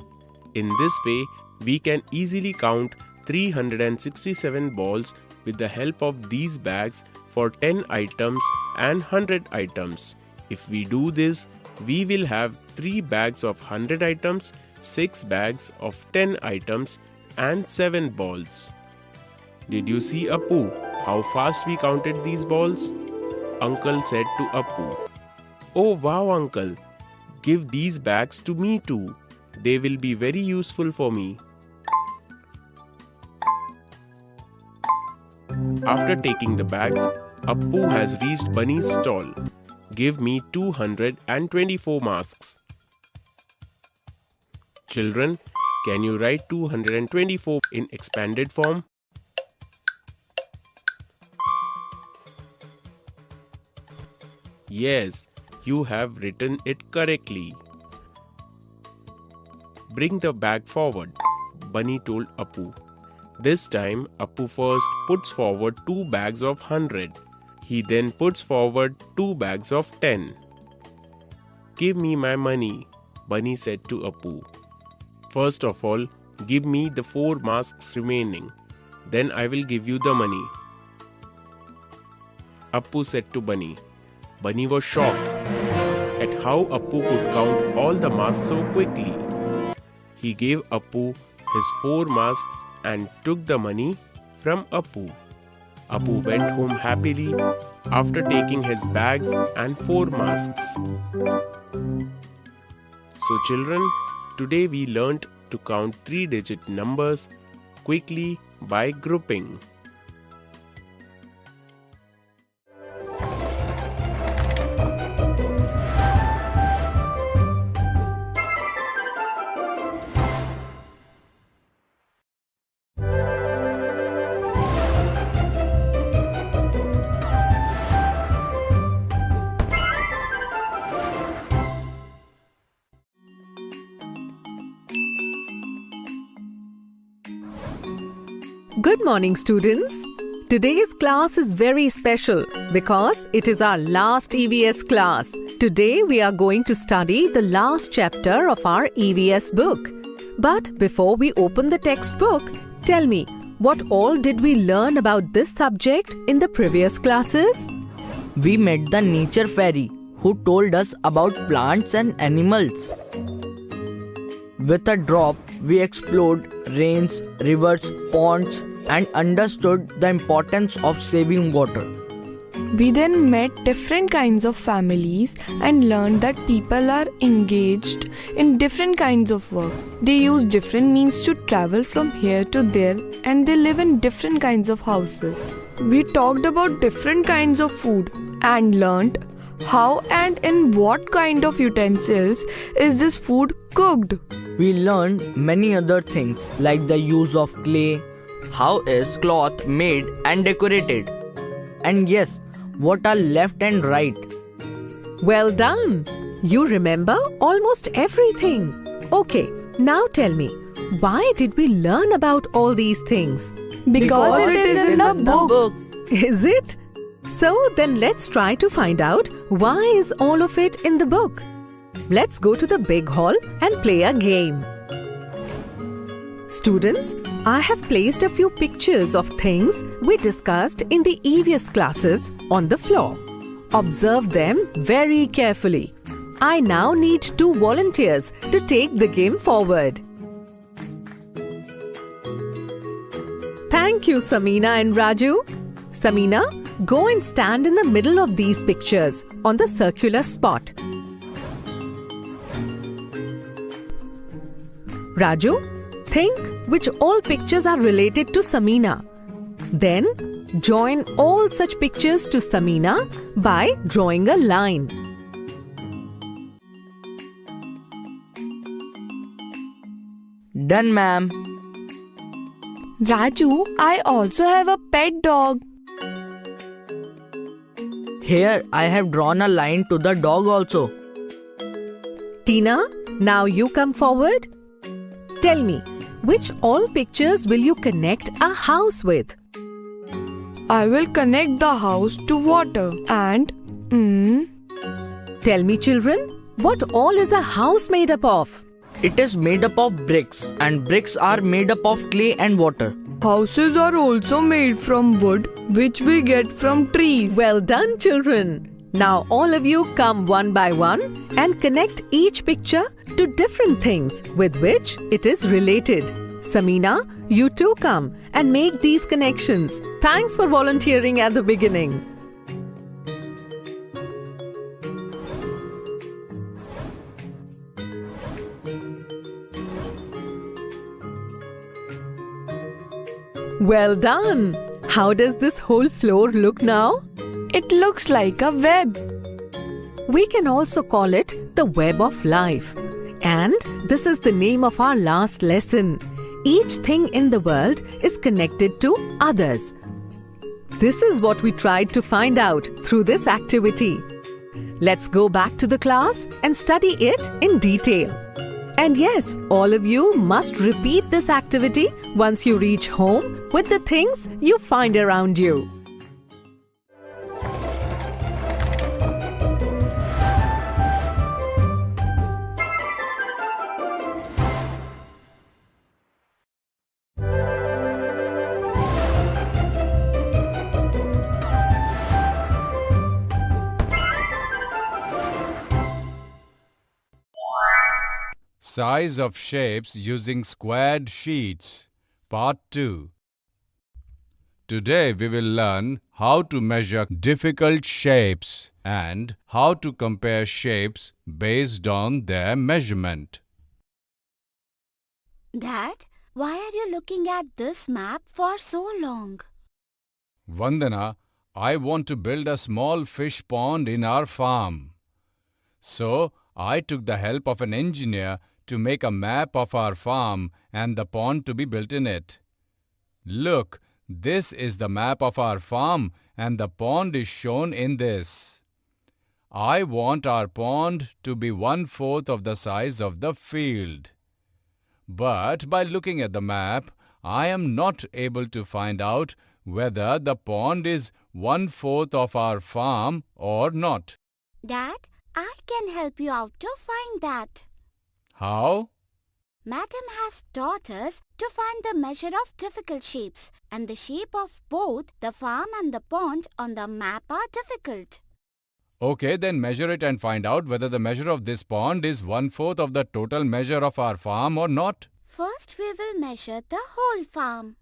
In this way, we can easily count 367 balls with the help of these bags for 10 items and 100 items. If we do this, we will have 3 bags of 100 items, 6 bags of 10 items and 7 balls. Did you see, Appu, how fast we counted these balls? Uncle said to Appu. Oh wow, uncle, give these bags to me too. They will be very useful for me. After taking the bags, Appu has reached Bunny's stall. Give me 224 masks. Children, Can you write 224 in expanded form? Yes, you have written it correctly. Bring the bag forward, Bunny told Appu. This time, Appu first puts forward 2 bags of 100. He then puts forward 2 bags of 10. Give me my money, Bunny said to Appu. First of all, give me the 4 masks remaining. Then I will give you the money, Appu said to Bunny. Bunny was shocked at how Appu could count all the masks so quickly. He gave Appu his 4 masks and took the money from Appu. Appu went home happily after taking his bags and 4 masks. So children, today we learnt to count 3-digit numbers quickly by grouping. Good morning, students. Today's class is very special because it is our last EVS class. Today we are going to study the last chapter of our EVS book. But before we open the textbook, tell me, what all did we learn about this subject in the previous classes? We met the nature fairy who told us about plants and animals. With a drop, we explored rains, rivers, ponds, and understood the importance of saving water. We then met different kinds of families and learned that people are engaged in different kinds of work. They use different means to travel from here to there, and they live in different kinds of houses. We talked about different kinds of food and learned how and in what kind of utensils is this food cooked. We learned many other things like the use of clay, how is cloth made and decorated, and yes, what are left and right. Well done! You remember almost everything. Okay, now tell me, why did we learn about all these things? Because it is in the book. Is it? So then let's try to find out why is all of it in the book. Let's go to the big hall and play a game. Students, I have placed a few pictures of things we discussed in the EVS classes on the floor. Observe them very carefully. I now need 2 volunteers to take the game forward. Thank you, Samina and Raju. Samina, go and stand in the middle of these pictures on the circular spot. Raju, think which all pictures are related to Samina. Then, join all such pictures to Samina by drawing a line. Done, ma'am. Raju, I also have a pet dog. Here I have drawn a line to the dog also. Tina, now you come forward. Tell me, which all pictures will you connect a house with? I will connect the house to water and Tell me, children, what all is a house made up of? It is made up of bricks, and bricks are made up of clay and water. houses are also made from wood, which we get from trees. Well done, children. Now all of you come one by one and connect each picture to different things with which it is related. Samina, you too come and make these connections. Thanks for volunteering at the beginning. Well done! How does this whole floor look now? It looks like a web. We can also call it the web of life. And this is the name of our last lesson. Each thing in the world is connected to others. This is what we tried to find out through this activity. Let's go back to the class and study it in detail. And yes, all of you must repeat this activity once you reach home with the things you find around you. Size of shapes using squared sheets. Part 2. Today we will learn how to measure difficult shapes and how to compare shapes based on their measurement. Dad, why are you looking at this map for so long? Vandana, I want to build a small fish pond in our farm. So, I took the help of an engineer to make a map of our farm and the pond to be built in it. Look, this is the map of our farm and the pond is shown in this. I want our pond to be 1/4 of the size of the field. But by looking at the map, I am not able to find out whether the pond is 1/4 of our farm or not. Dad, I can help you out to find that. How? Madam has taught us to find the measure of difficult shapes, and the shape of both the farm and the pond on the map are difficult. Okay, then measure it and find out whether the measure of this pond is 1/4 of the total measure of our farm or not. First, we will measure the whole farm.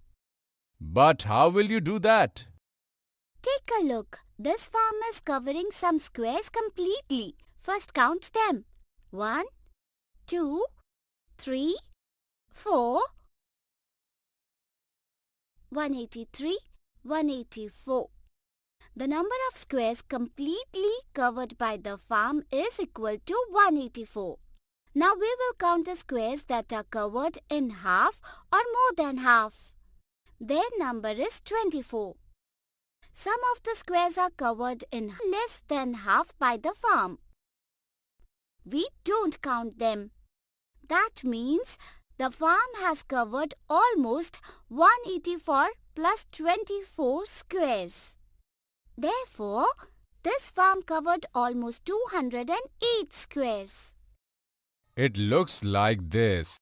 But how will you do that? Take a look. This farm is covering some squares completely. First, count them. 1, 2, 3, 4, 183, 184. The number of squares completely covered by the farm is equal to 184. Now we will count the squares that are covered in half or more than half. Their number is 24. Some of the squares are covered in less than half by the farm. We don't count them. That means the farm has covered almost 184 plus 24 squares. Therefore, this farm covered almost 208 squares. It looks like this.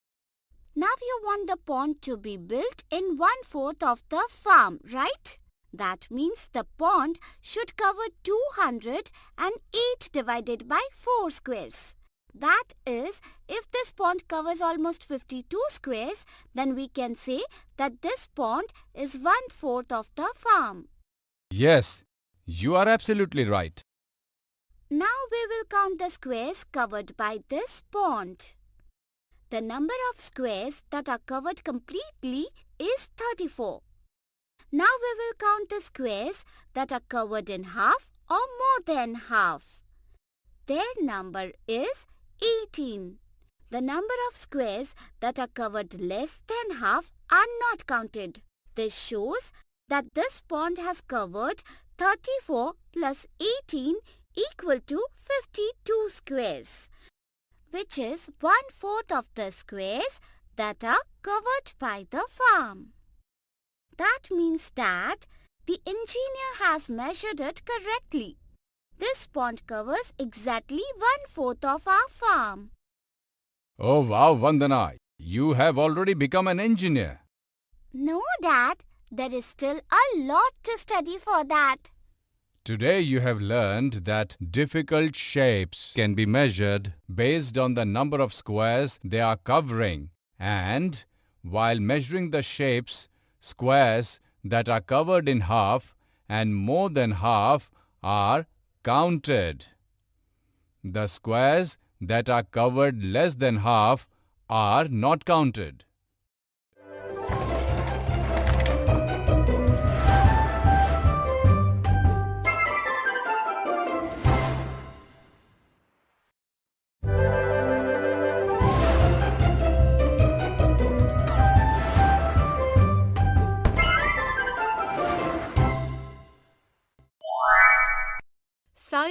Now you want the pond to be built in 1/4 of the farm, right? That means the pond should cover 208 divided by 4 squares. That is, if this pond covers almost 52 squares, then we can say that this pond is 1/4 of the farm. Yes, you are absolutely right. Now we will count the squares covered by this pond. The number of squares that are covered completely is 34. Now we will count the squares that are covered in half or more than half. Their number is 18. The number of squares that are covered less than half are not counted. This shows that this pond has covered 34 plus 18 equal to 52 squares, which is 1/4 of the squares that are covered by the farm. That means that the engineer has measured it correctly. This pond covers exactly 1/4 of our farm. Oh wow, Vandana, you have already become an engineer. No, Dad, there is still a lot to study for that. Today you have learned that difficult shapes can be measured based on the number of squares they are covering, and while measuring the shapes, squares that are covered in half and more than half are counted. The squares that are covered less than half are not counted.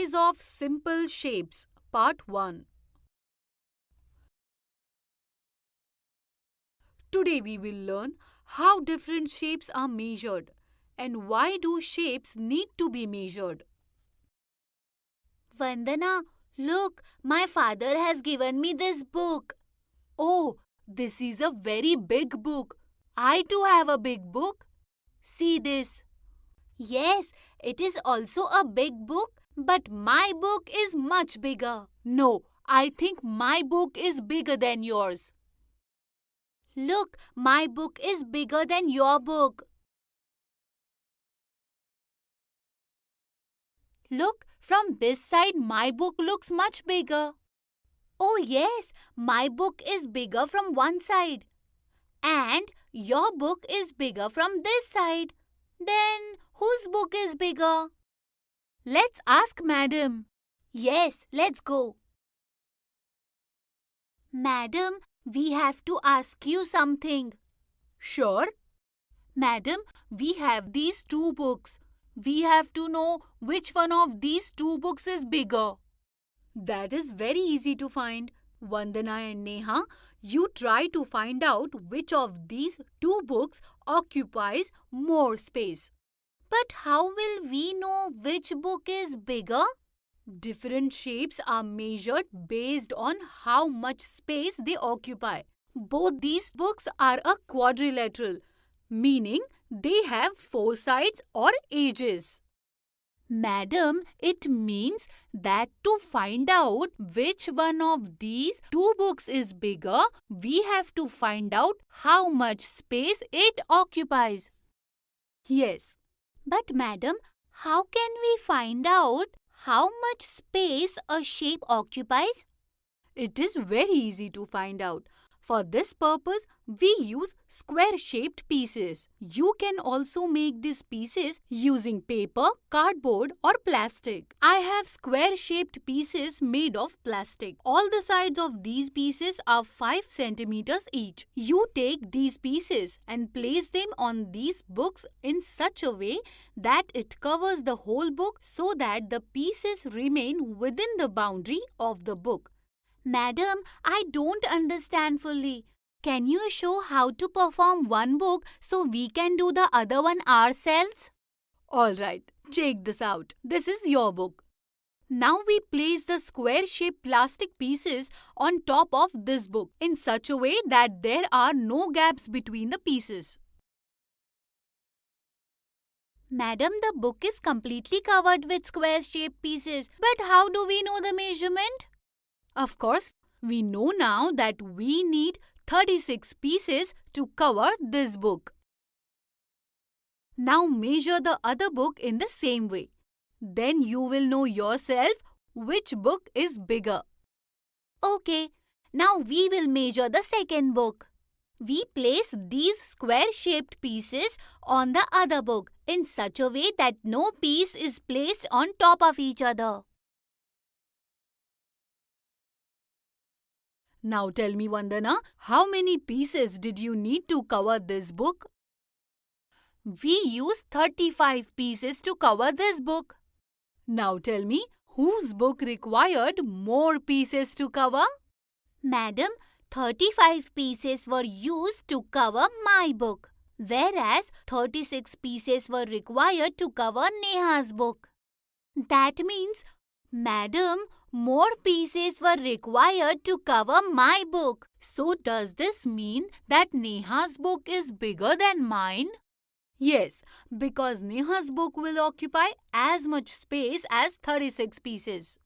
Size of simple shapes, part 1. Today we will learn how different shapes are measured and why do shapes need to be measured. Vandana, look, my father has given me this book. Oh, this is a very big book. I too have a big book. See this. Yes, it is also a big book, but my book is much bigger. No, I think my book is bigger than yours. Look, my book is bigger than your book. Look, from this side my book looks much bigger. Oh yes, my book is bigger from one side. And your book is bigger from this side. Then whose book is bigger? Let's ask Madam. Yes, let's go. Madam, we have to ask you something. Sure. Madam, we have these two books. We have to know which one of these two books is bigger. That is very easy to find. Vandana and Neha, you try to find out which of these two books occupies more space. But how will we know which book is bigger? Different shapes are measured based on how much space they occupy. Both these books are a quadrilateral, meaning they have 4 sides or edges. Madam, it means that to find out which one of these two books is bigger, we have to find out how much space it occupies. Yes. But madam, how can we find out how much space a shape occupies? It is very easy to find out. For this purpose, we use square-shaped pieces. You can also make these pieces using paper, cardboard or plastic. I have square-shaped pieces made of plastic. All the sides of these pieces are 5 centimeters each. You take these pieces and place them on these books in such a way that it covers the whole book so that the pieces remain within the boundary of the book. Madam, I don't understand fully. Can you show how to perform one book so we can do the other one ourselves? Alright, check this out. This is your book. Now we place the square-shaped plastic pieces on top of this book in such a way that there are no gaps between the pieces. Madam, the book is completely covered with square-shaped pieces. But how do we know the measurement? Of course, we know now that we need 36 pieces to cover this book. Now measure the other book in the same way. Then you will know yourself which book is bigger. Okay, now we will measure the second book. We place these square-shaped pieces on the other book in such a way that no piece is placed on top of each other. Now tell me, Vandana, how many pieces did you need to cover this book? We used 35 pieces to cover this book. Now tell me, whose book required more pieces to cover? Madam, 35 pieces were used to cover my book, whereas 36 pieces were required to cover Neha's book. That means, Madam, more pieces were required to cover my book. So does this mean that Neha's book is bigger than mine? Yes, because Neha's book will occupy as much space as 36 pieces.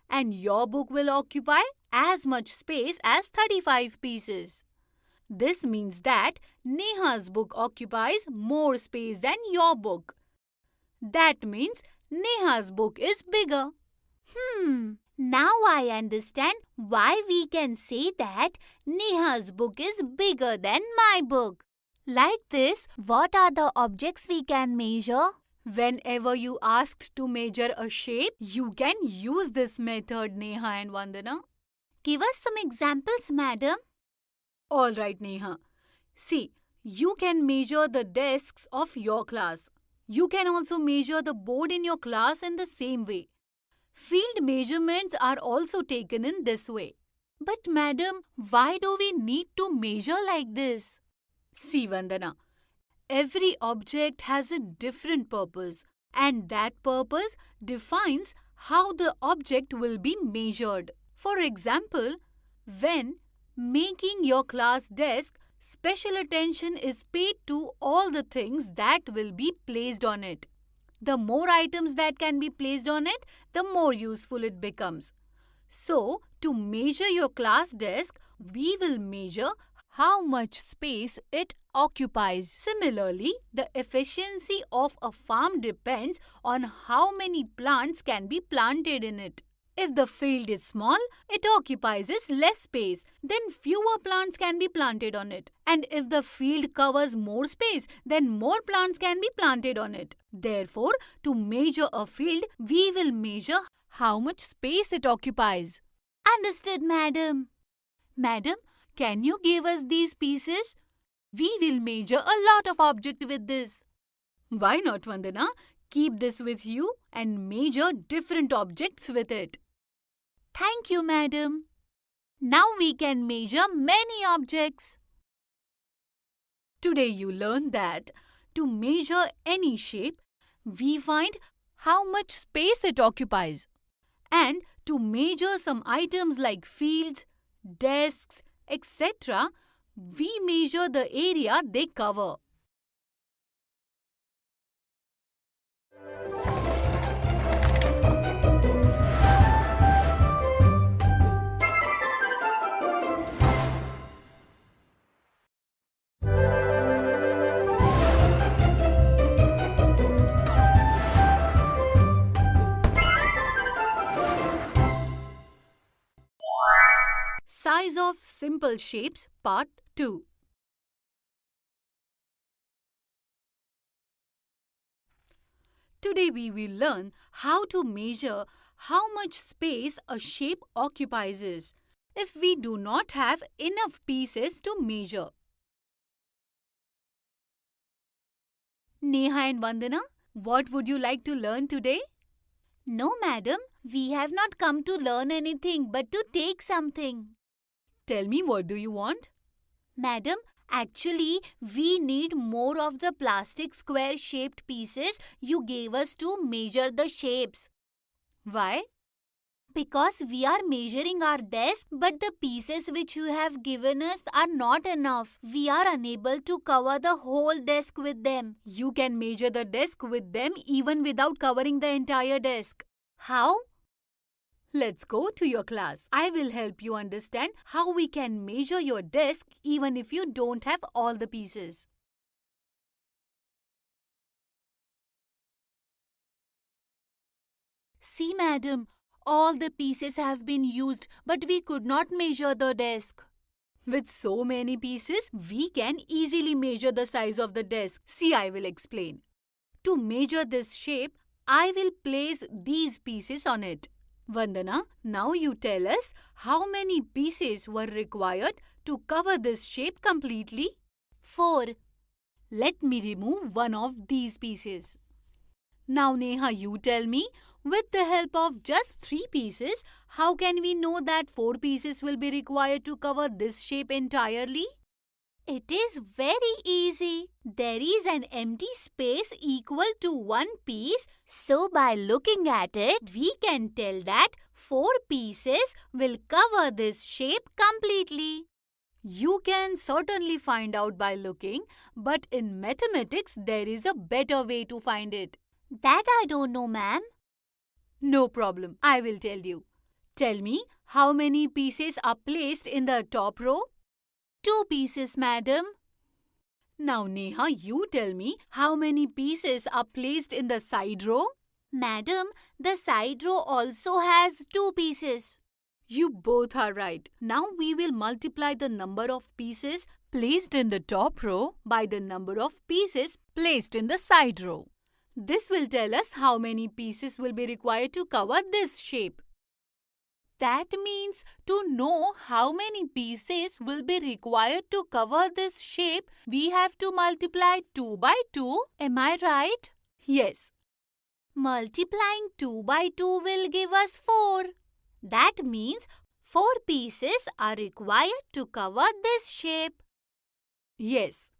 And your book will occupy as much space as 35 pieces. This means that Neha's book occupies more space than your book. That means Neha's book is bigger. Now I understand why we can say that Neha's book is bigger than my book. Like this, what are the objects we can measure? Whenever you asked to measure a shape, you can use this method, Neha and Vandana. Give us some examples, madam. Alright, Neha. See, you can measure the desks of your class. You can also measure the board in your class in the same way. Field measurements are also taken in this way. But madam, why do we need to measure like this? See, Vandana, every object has a different purpose, and that purpose defines how the object will be measured. For example, when making your class desk, special attention is paid to all the things that will be placed on it. The more items that can be placed on it, the more useful it becomes. So, to measure your class desk, we will measure how much space it occupies. Similarly, the efficiency of a farm depends on how many plants can be planted in it. If the field is small, it occupies less space, then fewer plants can be planted on it. And if the field covers more space, then more plants can be planted on it. Therefore, to measure a field, we will measure how much space it occupies. Understood, madam. Madam, can you give us these pieces? We will measure a lot of objects with this. Why not, Vandana? Keep this with you and measure different objects with it. Thank you, madam. Now we can measure many objects. Today you learned that to measure any shape, we find how much space it occupies. And to measure some items like fields, desks, etc., we measure the area they cover. Size of simple shapes, Part 2. Today we will learn how to measure how much space a shape occupies if we do not have enough pieces to measure. Neha and Vandana, what would you like to learn today? No, madam. We have not come to learn anything but to take something. Tell me, what do you want? Madam, actually, we need more of the plastic square-shaped pieces you gave us to measure the shapes. Why? Because we are measuring our desk, but the pieces which you have given us are not enough. We are unable to cover the whole desk with them. You can measure the desk with them even without covering the entire desk. How? Let's go to your class. I will help you understand how we can measure your desk even if you don't have all the pieces. See, madam, all the pieces have been used, but we could not measure the desk. With so many pieces, we can easily measure the size of the desk. See, I will explain. To measure this shape, I will place these pieces on it. Vandana, now you tell us how many pieces were required to cover this shape completely? 4. Let me remove one of these pieces. Now Neha, you tell me, with the help of just 3 pieces, how can we know that 4 pieces will be required to cover this shape entirely? It is very easy. There is an empty space equal to 1 piece. So by looking at it, we can tell that 4 pieces will cover this shape completely. You can certainly find out by looking, but in mathematics, there is a better way to find it. That I don't know, ma'am. No problem. I will tell you. Tell me, how many pieces are placed in the top row? 2 pieces, madam. Now, Neha, you tell me how many pieces are placed in the side row? Madam, the side row also has 2 pieces. You both are right. Now we will multiply the number of pieces placed in the top row by the number of pieces placed in the side row. This will tell us how many pieces will be required to cover this shape. That means to know how many pieces will be required to cover this shape, we have to multiply 2 by 2. Am I right? Yes. Multiplying 2 by 2 will give us 4. That means 4 pieces are required to cover this shape. Yes.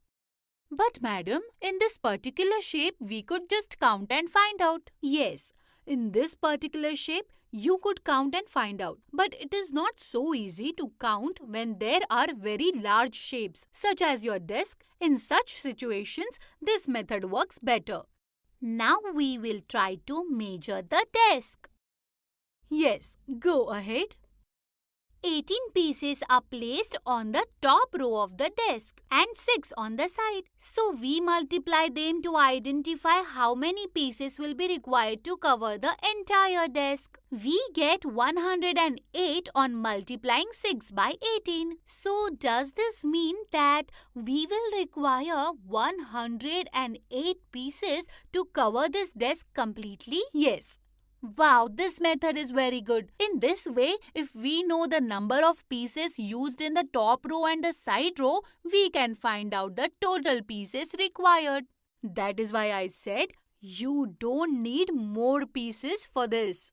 But madam, in this particular shape, we could just count and find out. Yes, in this particular shape, you could count and find out. But it is not so easy to count when there are very large shapes, such as your desk. In such situations, this method works better. Now we will try to measure the desk. Yes, go ahead. 18 pieces are placed on the top row of the desk and 6 on the side. So we multiply them to identify how many pieces will be required to cover the entire desk. We get 108 on multiplying 6 by 18. So does this mean that we will require 108 pieces to cover this desk completely? Yes. Wow, this method is very good. In this way, if we know the number of pieces used in the top row and the side row, we can find out the total pieces required. That is why I said you don't need more pieces for this.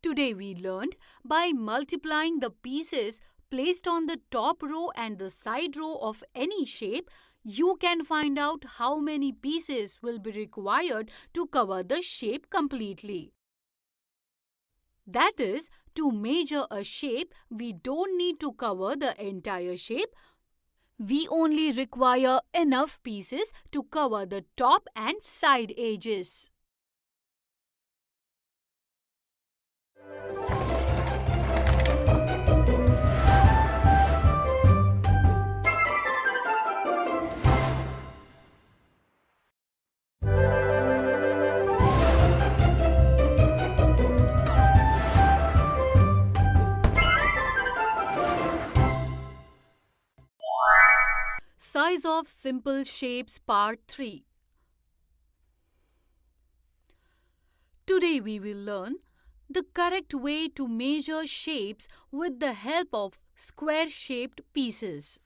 Today we learned by multiplying the pieces placed on the top row and the side row of any shape, you can find out how many pieces will be required to cover the shape completely. That is, to measure a shape, we don't need to cover the entire shape. We only require enough pieces to cover the top and side edges. Size of simple shapes part 3. Today we will learn the correct way to measure shapes with the help of square-shaped pieces.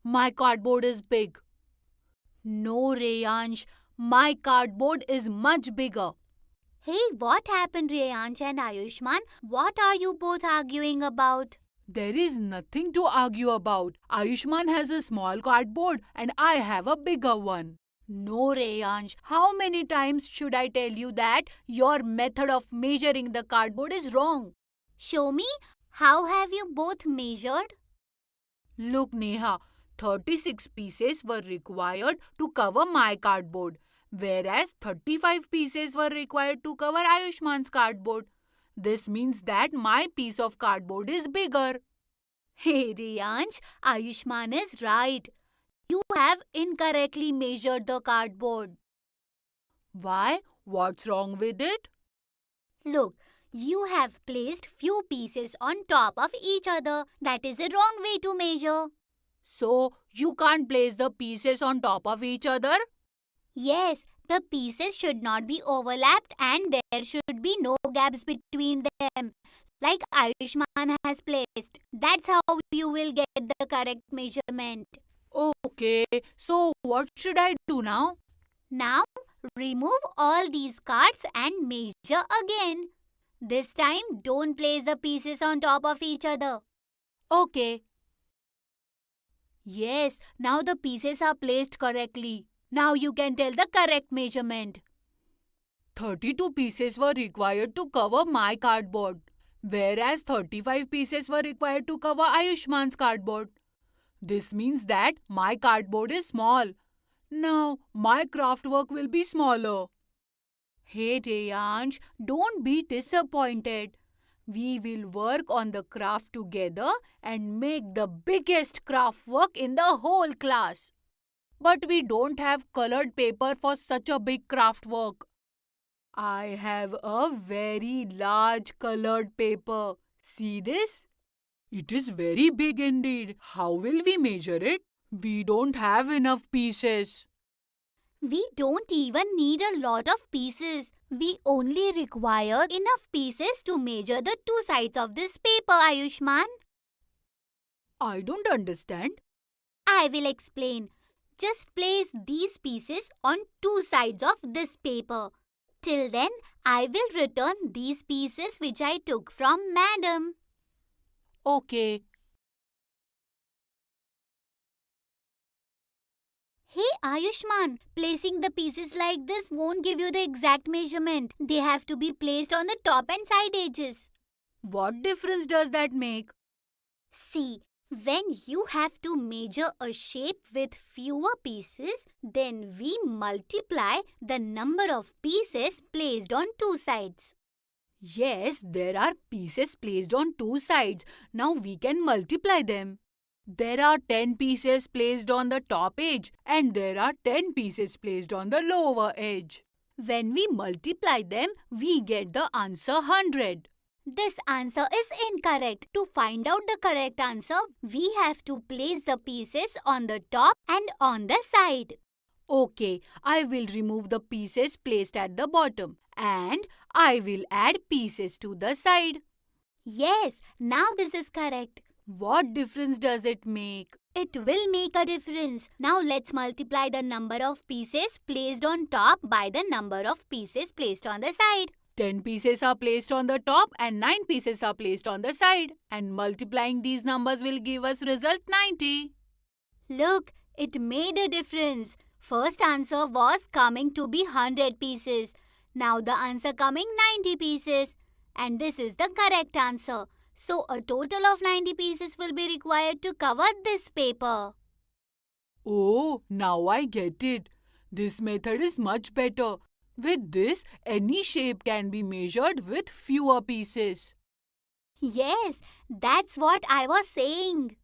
My cardboard is big. No, Reyansh, my cardboard is much bigger. Hey, what happened, Reyansh and Ayushman? What are you both arguing about? There is nothing to argue about. Ayushman has a small cardboard and I have a bigger one. No, Reyansh, how many times should I tell you that your method of measuring the cardboard is wrong? Show me. How have you both measured? Look, Neha, 36 pieces were required to cover my cardboard, whereas 35 pieces were required to cover Ayushman's cardboard. This means that my piece of cardboard is bigger. Hey, Reyansh, Ayushman is right. You have incorrectly measured the cardboard. Why? What's wrong with it? Look, you have placed few pieces on top of each other. That is a wrong way to measure. So, you can't place the pieces on top of each other? Yes, the pieces should not be overlapped and there should be no gaps between them, like Ayushman has placed. That's how you will get the correct measurement. Okay, so what should I do now? Now, remove all these cards and measure again. This time, don't place the pieces on top of each other. Okay. Yes, now the pieces are placed correctly. Now you can tell the correct measurement. 32 pieces were required to cover my cardboard, whereas 35 pieces were required to cover Ayushman's cardboard. This means that my cardboard is small. Now, my craft work will be smaller. Hey, Reyansh, don't be disappointed. We will work on the craft together and make the biggest craft work in the whole class. But we don't have colored paper for such a big craft work. I have a very large colored paper. See this? It is very big indeed. How will we measure it? We don't have enough pieces. We don't even need a lot of pieces. We only require enough pieces to measure the two sides of this paper, Ayushman. I don't understand. I will explain. Just place these pieces on two sides of this paper. Till then, I will return these pieces which I took from Madam. Okay. Hey Ayushman, placing the pieces like this won't give you the exact measurement. They have to be placed on the top and side edges. What difference does that make? See, when you have to measure a shape with fewer pieces, then we multiply the number of pieces placed on two sides. Yes, there are pieces placed on two sides. Now we can multiply them. There are 10 pieces placed on the top edge and there are 10 pieces placed on the lower edge. When we multiply them, we get the answer 100. This answer is incorrect. To find out the correct answer, we have to place the pieces on the top and on the side. Okay, I will remove the pieces placed at the bottom and I will add pieces to the side. Yes, now this is correct. What difference does it make? It will make a difference. Now let's multiply the number of pieces placed on top by the number of pieces placed on the side. 10 pieces are placed on the top and 9 pieces are placed on the side. And multiplying these numbers will give us result 90. Look, it made a difference. First answer was coming to be 100 pieces. Now the answer coming 90 pieces. And this is the correct answer. So a total of 90 pieces will be required to cover this paper. Oh, now I get it. This method is much better. With this, any shape can be measured with fewer pieces. Yes, that's what I was saying.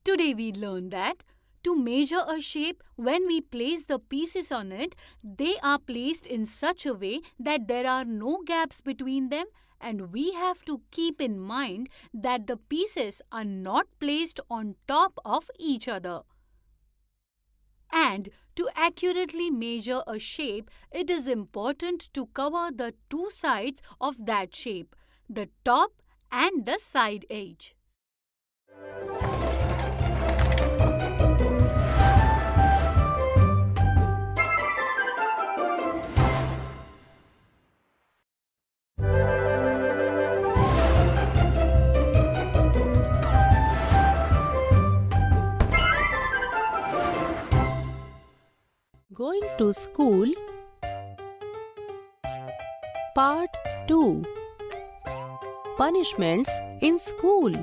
Today we learned that to measure a shape, when we place the pieces on it, they are placed in such a way that there are no gaps between them, and we have to keep in mind that the pieces are not placed on top of each other. And to accurately measure a shape, it is important to cover the two sides of that shape, the top and the side edge. Going to school. Part 2. Punishments in school.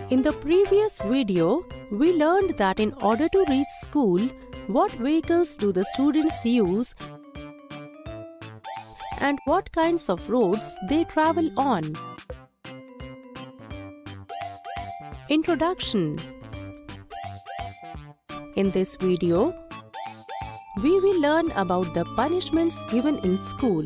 In the previous video, we learned that in order to reach school, what vehicles do the students use and what kinds of roads they travel on. Introduction. In this video, we will learn about the punishments given in school.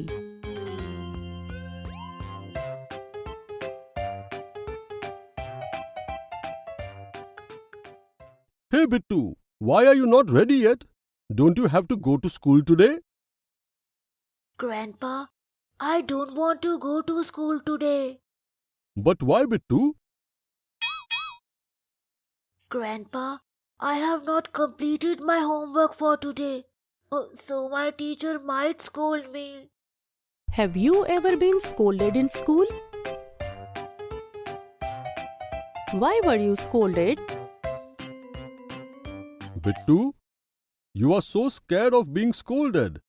Hey Bittu, why are you not ready yet? Don't you have to go to school today? Grandpa, I don't want to go to school today. But why Bittu? Grandpa, I have not completed my homework for today. So my teacher might scold me. Have you ever been scolded in school? Why were you scolded? Bittu, you are so scared of being scolded.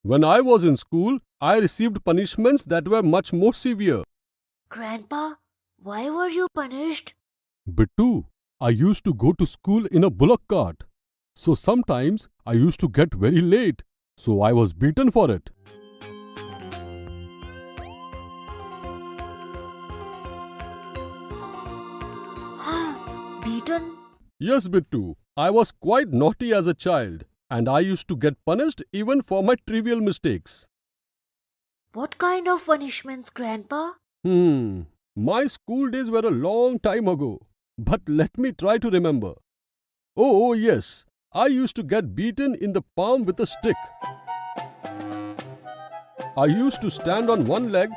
When I was in school, I received punishments that were much more severe. Grandpa, why were you punished? Bittu, I used to go to school in a bullock cart. So sometimes I used to get very late. So I was beaten for it. Beaten? Yes, Bittu, I was quite naughty as a child. And I used to get punished even for my trivial mistakes. What kind of punishments, Grandpa? My school days were a long time ago. But let me try to remember. Oh, yes. I used to get beaten in the palm with a stick. I used to stand on one leg.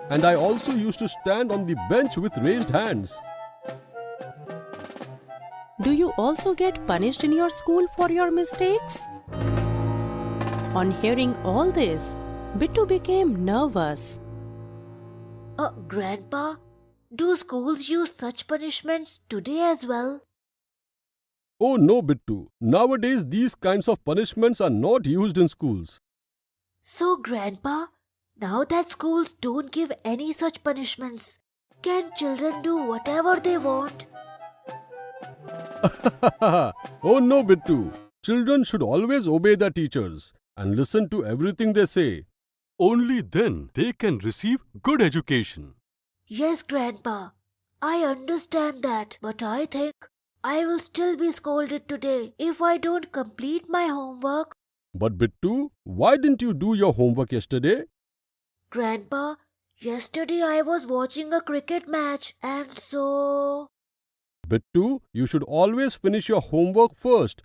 And I also used to stand on the bench with raised hands. Do you also get punished in your school for your mistakes? On hearing all this, Bittu became nervous. Grandpa, do schools use such punishments today as well? Oh no, Bittu. Nowadays, these kinds of punishments are not used in schools. So, Grandpa, now that schools don't give any such punishments, can children do whatever they want? Oh no, Bittu. Children should always obey their teachers and listen to everything they say. Only then they can receive good education. Yes, Grandpa, I understand that, but I think I will still be scolded today if I don't complete my homework. But Bittu, why didn't you do your homework yesterday? Grandpa, yesterday I was watching a cricket match and so... Bittu, you should always finish your homework first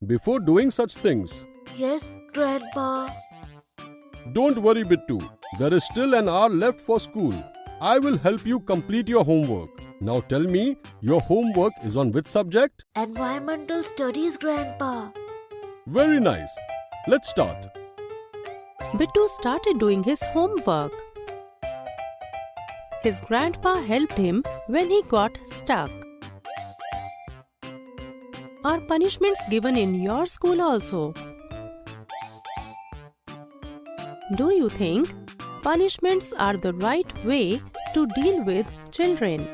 before doing such things. Yes, Grandpa. Don't worry, Bittu. There is still an hour left for school. I will help you complete your homework. Now tell me, your homework is on which subject? Environmental studies, Grandpa. Very nice. Let's start. Bittu started doing his homework. His grandpa helped him when he got stuck. Are punishments given in your school also? Do you think punishments are the right way to deal with children?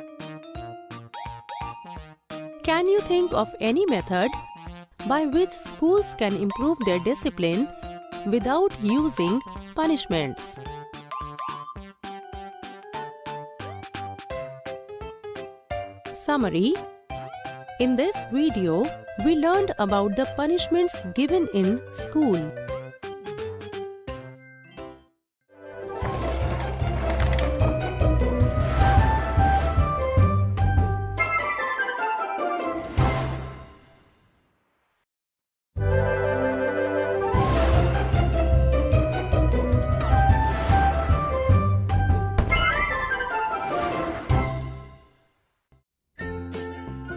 Can you think of any method by which schools can improve their discipline without using punishments? Summary. In this video, we learned about the punishments given in school.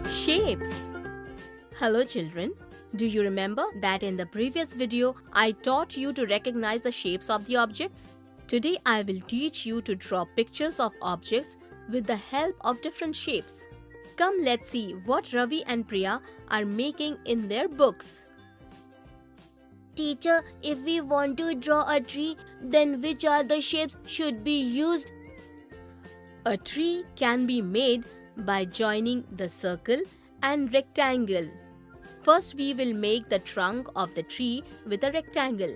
Shapes. Hello children. Do you remember that in the previous video I taught you to recognize the shapes of the objects? Today I will teach you to draw pictures of objects with the help of different shapes. Come, let's see what Ravi and Priya are making in their books. Teacher, if we want to draw a tree, then which are the shapes should be used? A tree can be made by joining the circle and rectangle. First we will make the trunk of the tree with a rectangle.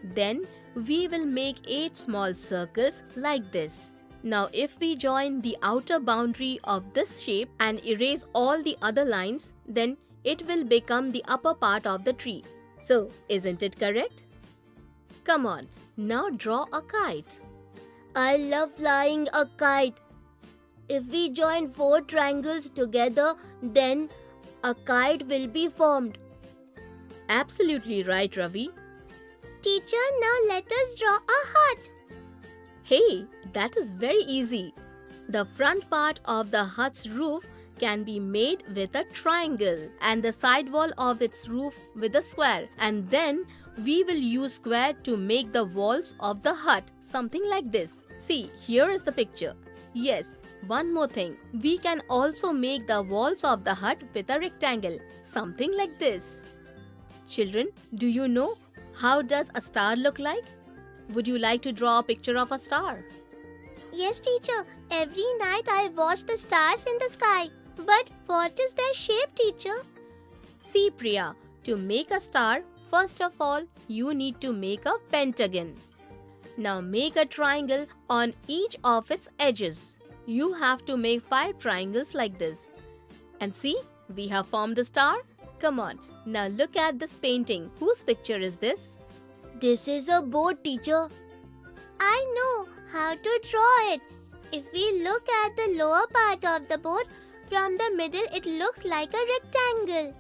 Then we will make 8 small circles like this. Now if we join the outer boundary of this shape and erase all the other lines, then it will become the upper part of the tree. So, isn't it correct? Come on, now draw a kite. I love flying a kite. If we join 4 triangles together, then a kite will be formed. Absolutely right, Ravi. Teacher, now let us draw a hut. Hey, that is very easy. The front part of the hut's roof can be made with a triangle and the side wall of its roof with a square, and then we will use square to make the walls of the hut, something like this. See, here is the picture. Yes, one more thing. We can also make the walls of the hut with a rectangle, something like this. Children, do you know how does a star look like? Would you like to draw a picture of a star? Yes, teacher. Every night I watch the stars in the sky. But what is their shape, teacher? See, Priya, to make a star, first of all, you need to make a pentagon. Now make a triangle on each of its edges. You have to make 5 triangles like this. And see, we have formed a star. Come on, now look at this painting. Whose picture is this? This is a boat, teacher. I know how to draw it. If we look at the lower part of the boat, from the middle it looks like a rectangle.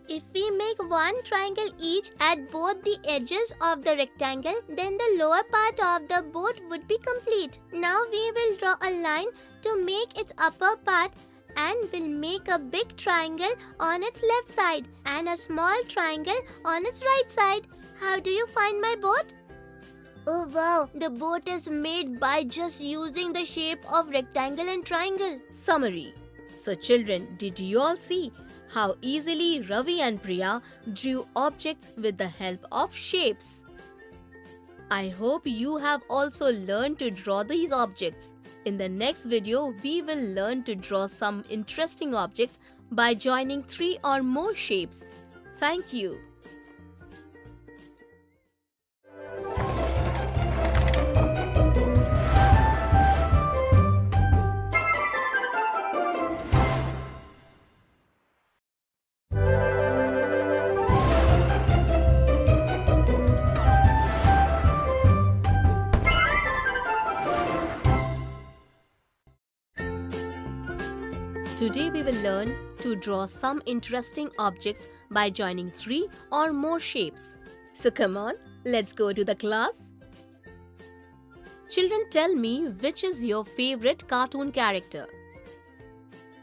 If we make 1 triangle each at both the edges of the rectangle, then the lower part of the boat would be complete. Now we will draw a line to make its upper part and will make a big triangle on its left side and a small triangle on its right side. How do you find my boat? Oh wow, the boat is made by just using the shape of rectangle and triangle. Summary. So children, did you all see how easily Ravi and Priya drew objects with the help of shapes? I hope you have also learned to draw these objects. In the next video, we will learn to draw some interesting objects by joining 3 or more shapes. Thank you. Today we will learn to draw some interesting objects by joining 3 or more shapes. So come on, let's go to the class. Children, tell me, which is your favorite cartoon character?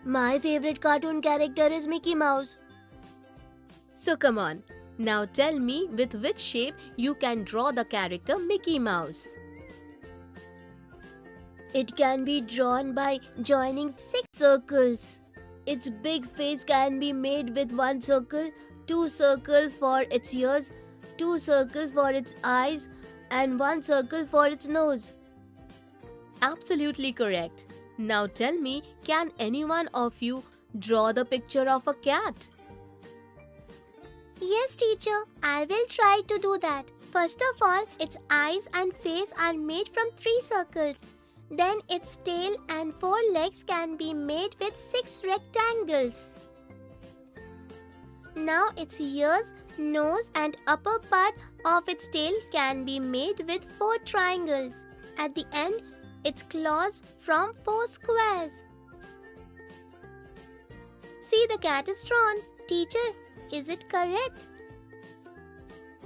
My favorite cartoon character is Mickey Mouse. So come on, now tell me with which shape you can draw the character Mickey Mouse. It can be drawn by joining 6 circles. Its big face can be made with 1 circle, 2 circles for its ears, 2 circles for its eyes, and 1 circle for its nose. Absolutely correct. Now tell me, can any one of you draw the picture of a cat? Yes, teacher, I will try to do that. First of all, its eyes and face are made from 3 circles. Then its tail and 4 legs can be made with 6 rectangles. Now its ears, nose and upper part of its tail can be made with 4 triangles. At the end, its claws from 4 squares. See, the cat is drawn. Teacher, is it correct?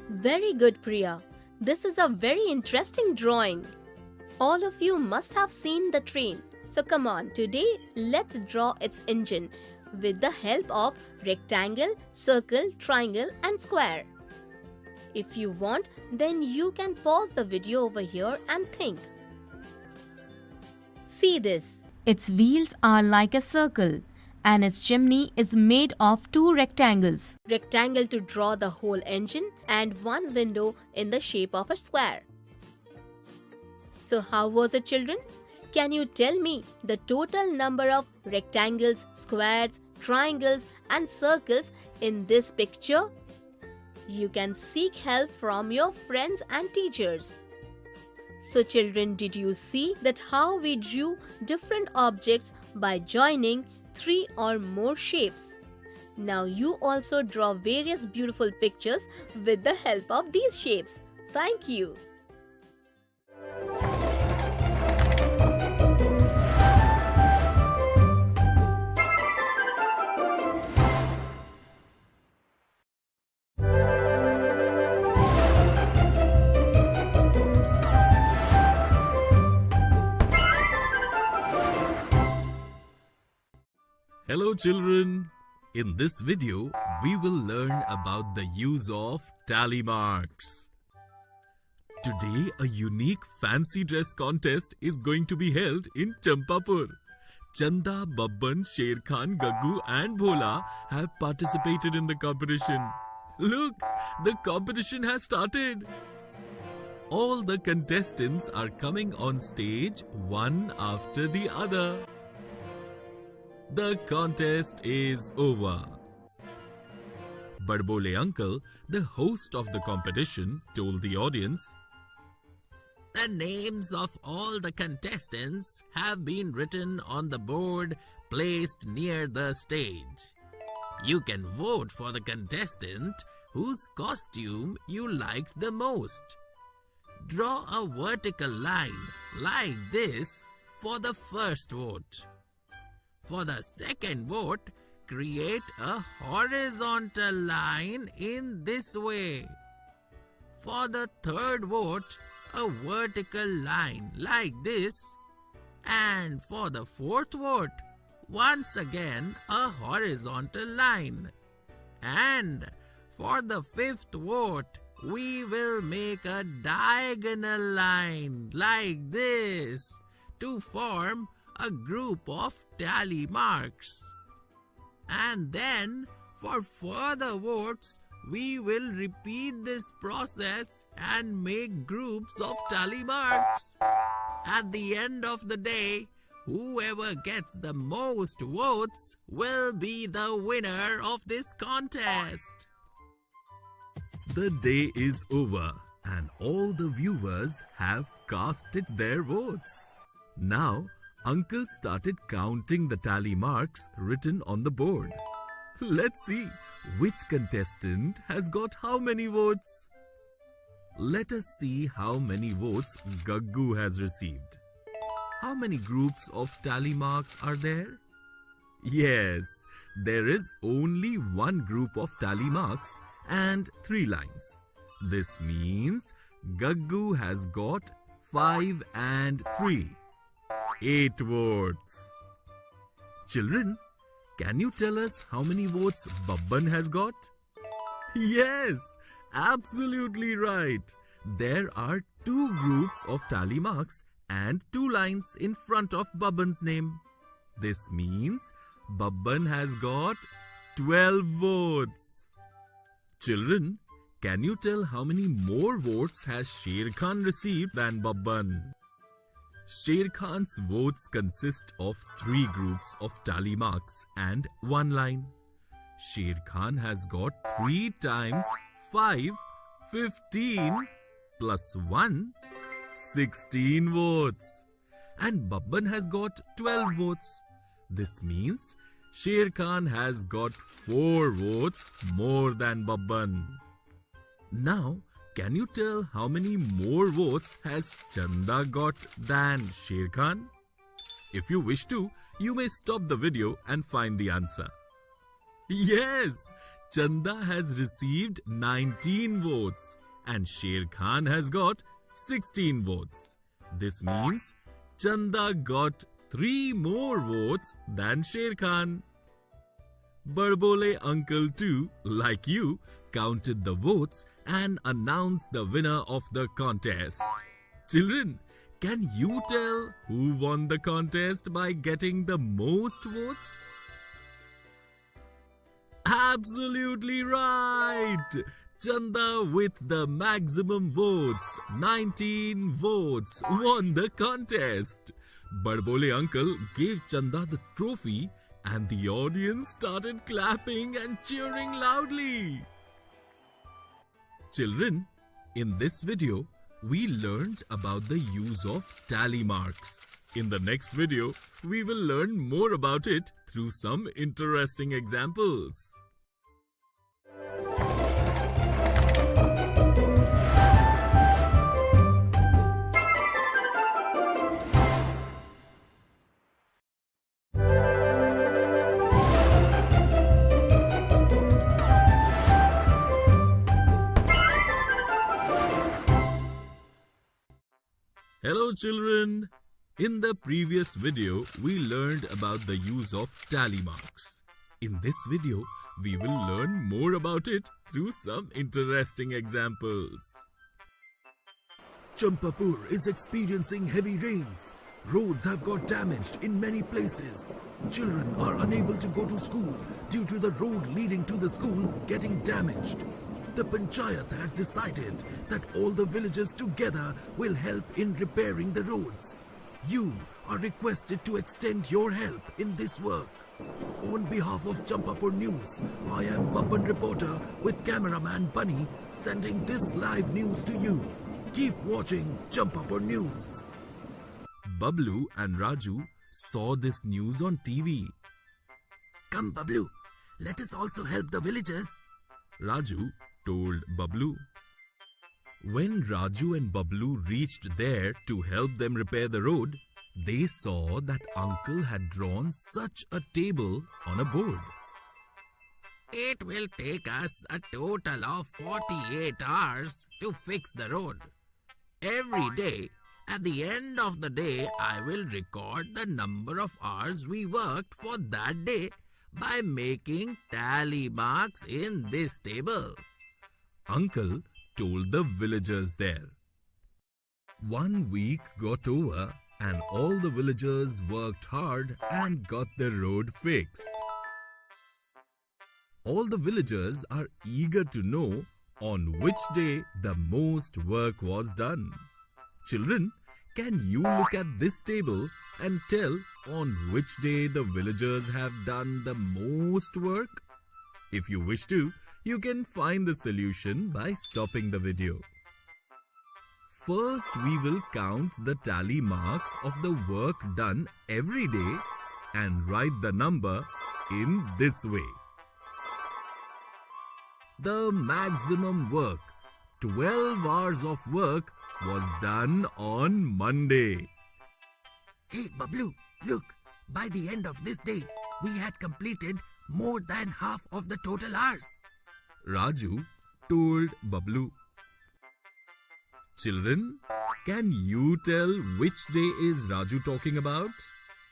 Very good, Priya. This is a very interesting drawing. All of you must have seen the train. So come on, today let's draw its engine with the help of rectangle, circle, triangle and square. If you want, then you can pause the video over here and think. See this. Its wheels are like a circle and its chimney is made of 2 rectangles. Rectangle to draw the whole engine and 1 window in the shape of a square. So how was it, children? Can you tell me the total number of rectangles, squares, triangles and circles in this picture? You can seek help from your friends and teachers. So children, did you see that how we drew different objects by joining 3 or more shapes? Now you also draw various beautiful pictures with the help of these shapes. Thank you. Hello children! In this video, we will learn about the use of tally marks. Today, a unique fancy dress contest is going to be held in Champapur. Chanda, Babban, Sher Khan, Gaggu and Bhola have participated in the competition. Look, the competition has started. All the contestants are coming on stage one after the other. The contest is over. Badbole uncle, the host of the competition, told the audience, "The names of all the contestants have been written on the board placed near the stage. You can vote for the contestant whose costume you liked the most. Draw a vertical line like this for the first vote. For the second vote, create a horizontal line in this way. For the third vote, a vertical line like this. And for the fourth vote, once again a horizontal line. And for the fifth vote, we will make a diagonal line like this to form a group of tally marks. And then for further votes, we will repeat this process and make groups of tally marks. At the end of the day, whoever gets the most votes will be the winner of this contest. The day is over and all the viewers have casted their votes. Now, Uncle started counting the tally marks written on the board. Let's see which contestant has got how many votes. Let us see how many votes Gaggu has received. How many groups of tally marks are there? Yes, there is only one group of tally marks and 3 lines. This means Gaggu has got 5 and 3. 8 votes. Children, can you tell us how many votes Babban has got? Yes, absolutely right. There are 2 groups of tally marks and 2 lines in front of Babban's name. This means Babban has got 12 votes. Children, can you tell how many more votes has Sher Khan received than Babban? Sher Khan's votes consist of 3 groups of tally marks and 1 line. Sher Khan has got 3 times 5, 15 plus 1, 16 votes. And Babban has got 12 votes. This means Sher Khan has got 4 votes more than Babban. Now, can you tell how many more votes has Chanda got than Sher Khan? If you wish to, you may stop the video and find the answer. Yes, Chanda has received 19 votes and Sher Khan has got 16 votes. This means Chanda got 3 more votes than Sher Khan. Barbole uncle too, like you, counted the votes and announced the winner of the contest. Children, can you tell who won the contest by getting the most votes? Absolutely right! Chanda with the maximum votes, 19 votes, won the contest. Barbole uncle gave Chanda the trophy and the audience started clapping and cheering loudly. Children, in this video, we learned about the use of tally marks. In the next video, we will learn more about it through some interesting examples. Hello children! In the previous video, we learned about the use of tally marks. In this video, we will learn more about it through some interesting examples. Champapur is experiencing heavy rains. Roads have got damaged in many places. Children are unable to go to school due to the road leading to the school getting damaged. The Panchayat has decided that all the villagers together will help in repairing the roads. You are requested to extend your help in this work. On behalf of Champapur News, I am Babban reporter with cameraman Bunny sending this live news to you. Keep watching Champapur News. Bablu and Raju saw this news on TV. Come Bablu, let us also help the villagers, Raju told Bablu. When Raju and Bablu reached there to help them repair the road, they saw that uncle had drawn such a table on a board. It will take us a total of 48 hours to fix the road. Every day, At the end of the day, I will record the number of hours we worked for that day by making tally marks in this table. Uncle told the villagers there. 1 week got over and all the villagers worked hard and got the road fixed. All the villagers are eager to know on which day the most work was done. Children, can you look at this table and tell on which day the villagers have done the most work? If you wish to, you can find the solution by stopping the video. First, we will count the tally marks of the work done every day and write the number in this way. The maximum work, 12 hours of work, was done on Monday. Hey, Bablu, look, by the end of this day, we had completed more than half of the total hours. Raju told Bablu. Children, can you tell which day is Raju talking about?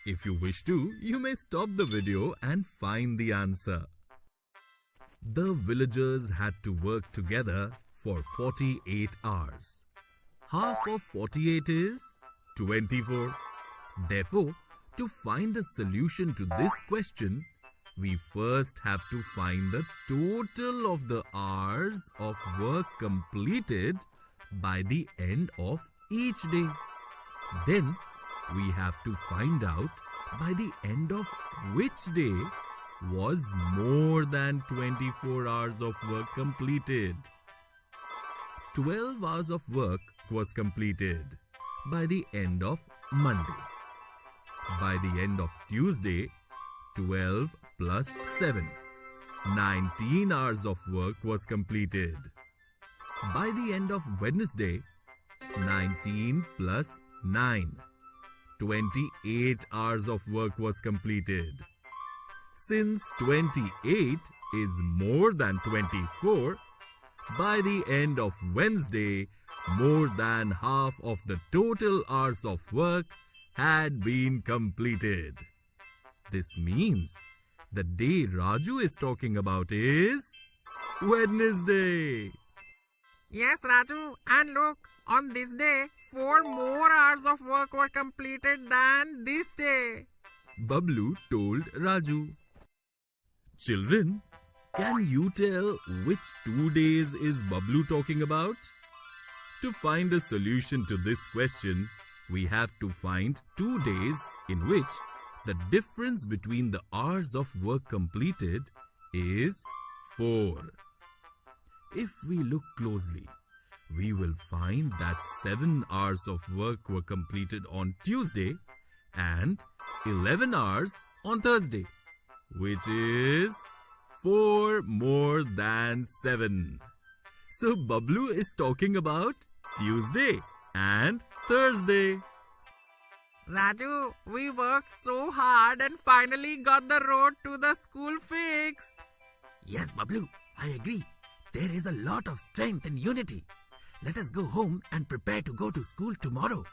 If you wish to, you may stop the video and find the answer. The villagers had to work together for 48 hours. Half of 48 is 24. Therefore, to find a solution to this question, we first have to find the total of the hours of work completed by the end of each day. Then, we have to find out by the end of which day was more than 24 hours of work completed. 12 hours of work was completed by the end of Monday. By the end of Tuesday, 12 plus 7, 19 hours of work was completed. By the end of Wednesday, 19 plus 9, 28 hours of work was completed. Since 28 is more than 24, by the end of Wednesday, more than half of the total hours of work had been completed. This means the day Raju is talking about is Wednesday. Yes, Raju, and look, on this day, 4 more hours of work were completed than this day. Bablu told Raju. Children, can you tell which 2 days is Bablu talking about? To find a solution to this question, we have to find 2 days in which the difference between the hours of work completed is 4. If we look closely, we will find that 7 hours of work were completed on Tuesday and 11 hours on Thursday, which is 4 more than 7. So Bablu is talking about Tuesday and Thursday. Raju, we worked so hard and finally got the road to the school fixed. Yes, Bablu, I agree. There is a lot of strength and unity. Let us go home and prepare to go to school tomorrow.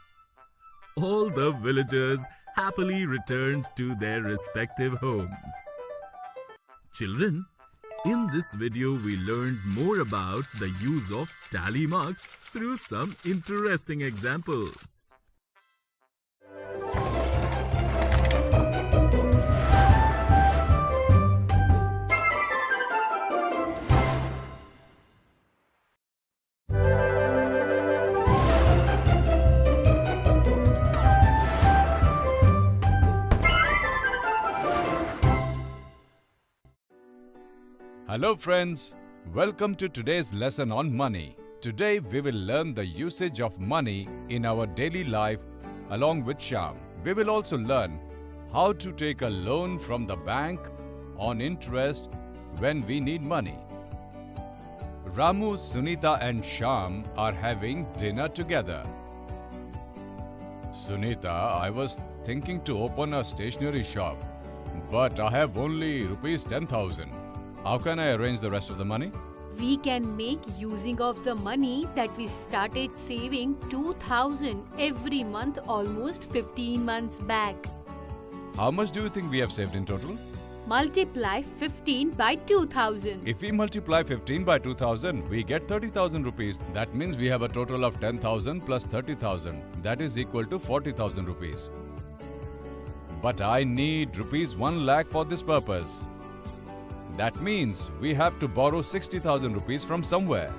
All the villagers happily returned to their respective homes. Children, in this video we learned more about the use of tally marks through some interesting examples. Hello friends, welcome to today's lesson on money. Today we will learn the usage of money in our daily life along with Shyam. We will also learn how to take a loan from the bank on interest when we need money. Ramu, Sunita and Shyam are having dinner together. Sunita, I was thinking to open a stationery shop, but I have only rupees 10,000. How can I arrange the rest of the money? we can make using of the money that we started saving 2000 every month almost 15 months back. How much do you think we have saved in total? Multiply 15 by 2000. If we multiply 15 by 2000, we get 30,000 rupees. That means we have a total of 10,000 plus 30,000. That is equal to 40,000 rupees. But I need rupees 1 lakh for this purpose. That means we have to borrow 60,000 rupees from somewhere.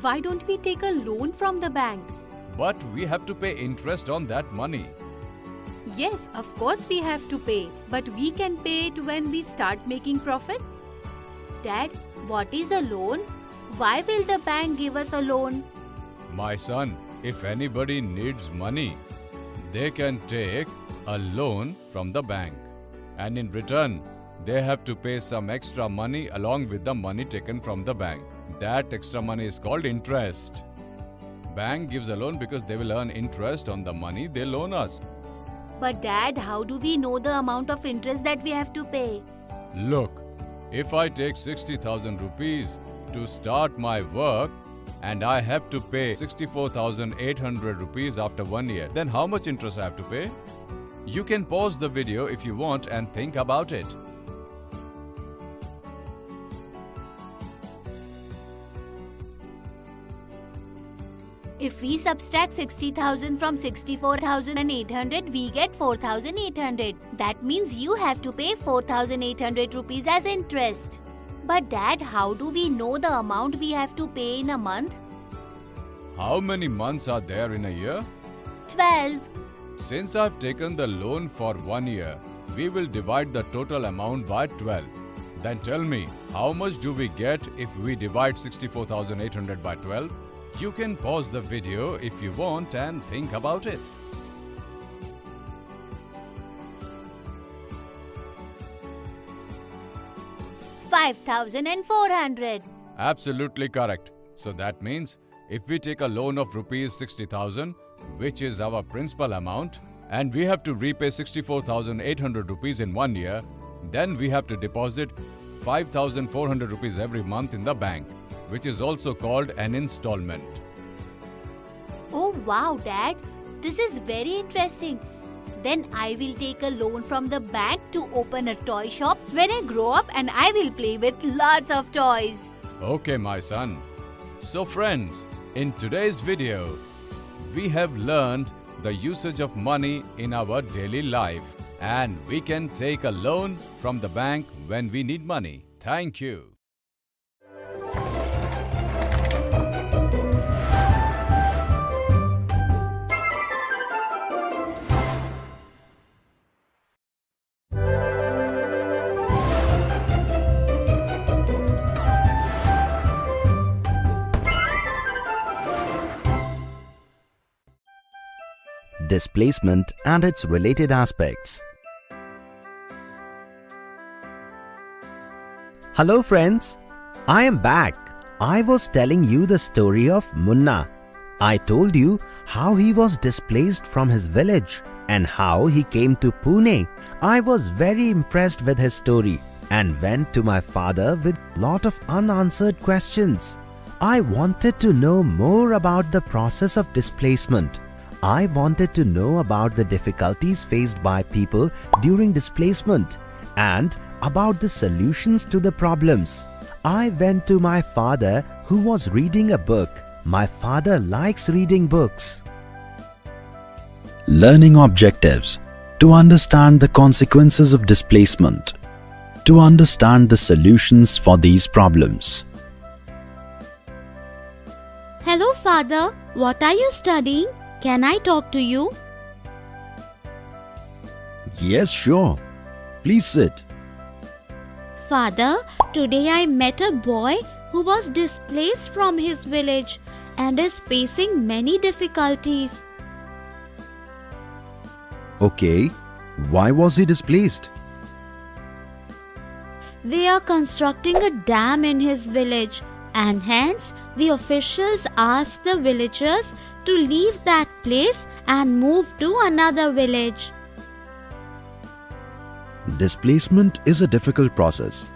Why don't we take a loan from the bank? But we have to pay interest on that money. Yes, of course we have to pay, but we can pay it when we start making profit. Dad, what is a loan? Why will the bank give us a loan? My son, if anybody needs money, they can take a loan from the bank. And in return, they have to pay some extra money along with the money taken from the bank. That extra money is called interest. Bank gives a loan because they will earn interest on the money they loan us. But Dad, how do we know the amount of interest that we have to pay? Look, if I take 60,000 rupees to start my work and I have to pay 64,800 rupees after 1 year, then how much interest I have to pay? You can pause the video if you want and think about it. If we subtract 60,000 from 64,800, we get 4,800. That means you have to pay 4,800 rupees as interest. But Dad, how do we know the amount we have to pay in a month? How many months are there in a year? 12. Since I've taken the loan for 1 year, we will divide the total amount by 12. Then tell me, how much do we get if we divide 64,800 by 12? You can pause the video if you want and think about it. $5,400. Absolutely correct. So that means if we take a loan of rupees 60,000, which is our principal amount, and we have to repay 64,800 rupees in 1 year, then we have to deposit 5,400 rupees every month in the bank, which is also called an installment. Oh wow, Dad, this is very interesting. Then I will take a loan from the bank to open a toy shop when I grow up, and I will play with lots of toys. Okay, my son. So friends, in today's video, we have learned the usage of money in our daily life, and we can take a loan from the bank when we need money. Thank you. Displacement and its related aspects. Hello friends, I am back. I was telling you the story of Munna. I told you how he was displaced from his village and how he came to Pune. I was very impressed with his story and went to my father with a lot of unanswered questions. I wanted to know more about the process of displacement. I wanted to know about the difficulties faced by people during displacement and about the solutions to the problems. I went to my father who was reading a book. My father likes reading books. Learning objectives: to understand the consequences of displacement, to understand the solutions for these problems. Hello, Father. What are you studying? Can I talk to you? Yes, sure. Please sit. Father, today I met a boy who was displaced from his village and is facing many difficulties. Okay, why was he displaced? They are constructing a dam in his village, and hence the officials asked the villagers to leave that place and move to another village. Displacement is a difficult process.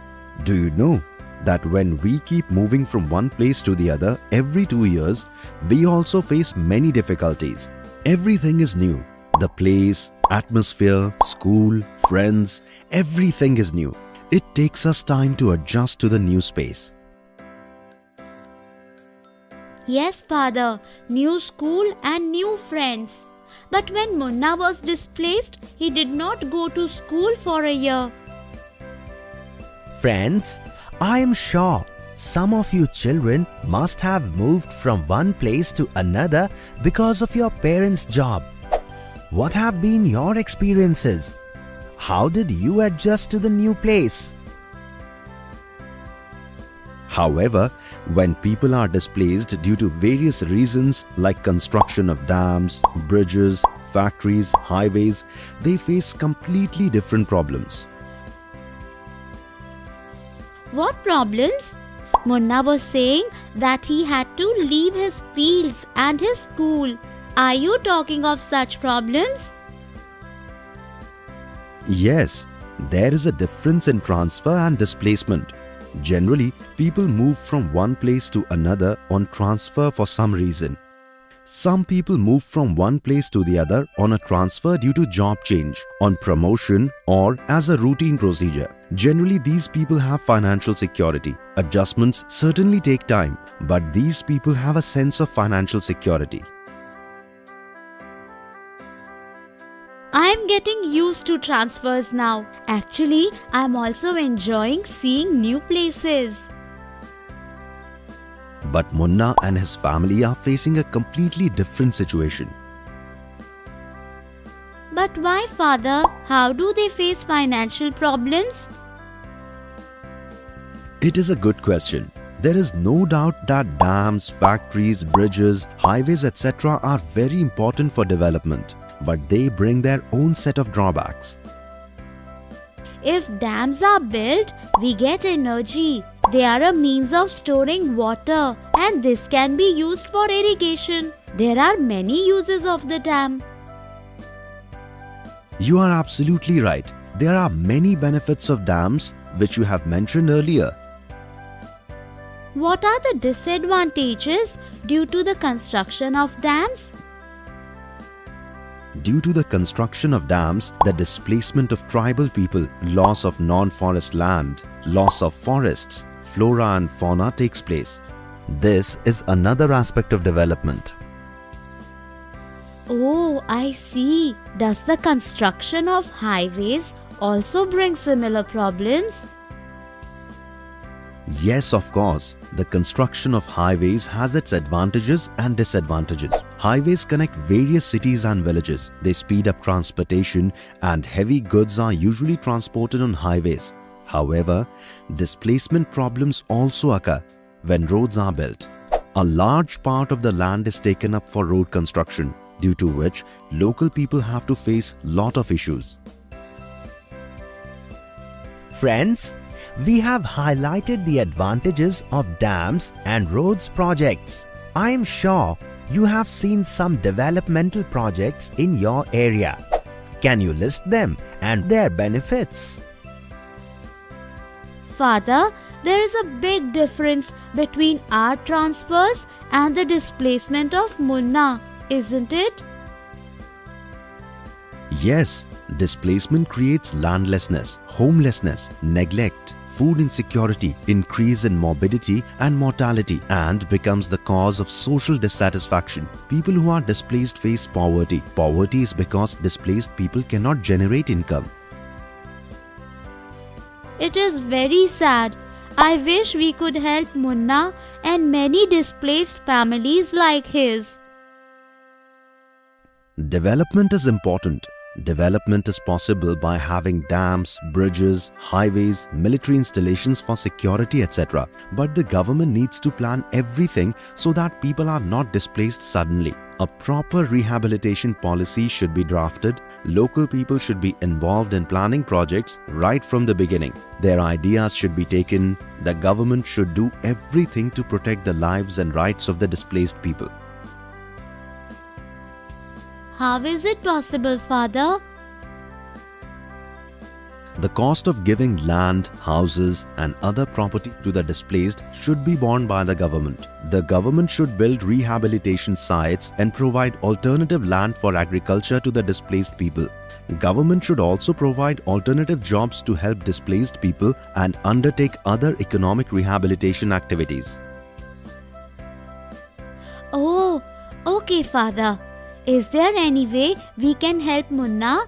Do you know, that when we keep moving from one place to the other every 2 years, we also face many difficulties. Everything is new. The place, atmosphere, school, friends, everything is new. It takes us time to adjust to the new space. Yes, father, new school and new friends. But when Munna was displaced, he did not go to school for a year. Friends, I am sure some of you children must have moved from one place to another because of your parents' job. What have been your experiences? How did you adjust to the new place? However, when people are displaced due to various reasons like construction of dams, bridges, factories, highways, they face completely different problems. What problems? Munna was saying that he had to leave his fields and his school. Are you talking of such problems? Yes, there is a difference in transfer and displacement. Generally, people move from one place to another on transfer for some reason. Some people move from one place to the other on a transfer due to job change, on promotion, or as a routine procedure. Generally, these people have financial security. Adjustments certainly take time, but these people have a sense of financial security. I am getting used to transfers now. Actually, I am also enjoying seeing new places. But Munna and his family are facing a completely different situation. But why, father? How do they face financial problems? It is a good question. There is no doubt that dams, factories, bridges, highways, etc. are very important for development, but they bring their own set of drawbacks. If dams are built, we get energy. They are a means of storing water, and this can be used for irrigation. There are many uses of the dam. You are absolutely right. There are many benefits of dams which you have mentioned earlier. What are the disadvantages due to the construction of dams? Due to the construction of dams, the displacement of tribal people, loss of non-forest land, loss of forests, flora and fauna takes place. This is another aspect of development. Oh, I see. Does the construction of highways also bring similar problems? Yes, of course. The construction of highways has its advantages and disadvantages. Highways connect various cities and villages. They speed up transportation, and heavy goods are usually transported on highways. However, displacement problems also occur when roads are built. A large part of the land is taken up for road construction, due to which local people have to face lot of issues. Friends, we have highlighted the advantages of dams and roads projects. I am sure you have seen some developmental projects in your area. Can you list them and their benefits? Father, there is a big difference between our transfers and the displacement of Munna, isn't it? Yes, displacement creates landlessness, homelessness, neglect, food insecurity, increase in morbidity and mortality, and becomes the cause of social dissatisfaction. People who are displaced face poverty. Poverty is because displaced people cannot generate income. It is very sad. I wish we could help Munna and many displaced families like his. Development is important. Development is possible by having dams, bridges, highways, military installations for security, etc. But the government needs to plan everything so that people are not displaced suddenly. A proper rehabilitation policy should be drafted. Local people should be involved in planning projects right from the beginning. Their ideas should be taken. The government should do everything to protect the lives and rights of the displaced people. How is it possible, Father? The cost of giving land, houses, and other property to the displaced should be borne by the government. The government should build rehabilitation sites and provide alternative land for agriculture to the displaced people. Government should also provide alternative jobs to help displaced people and undertake other economic rehabilitation activities. Oh, okay, Father. Is there any way we can help Munna?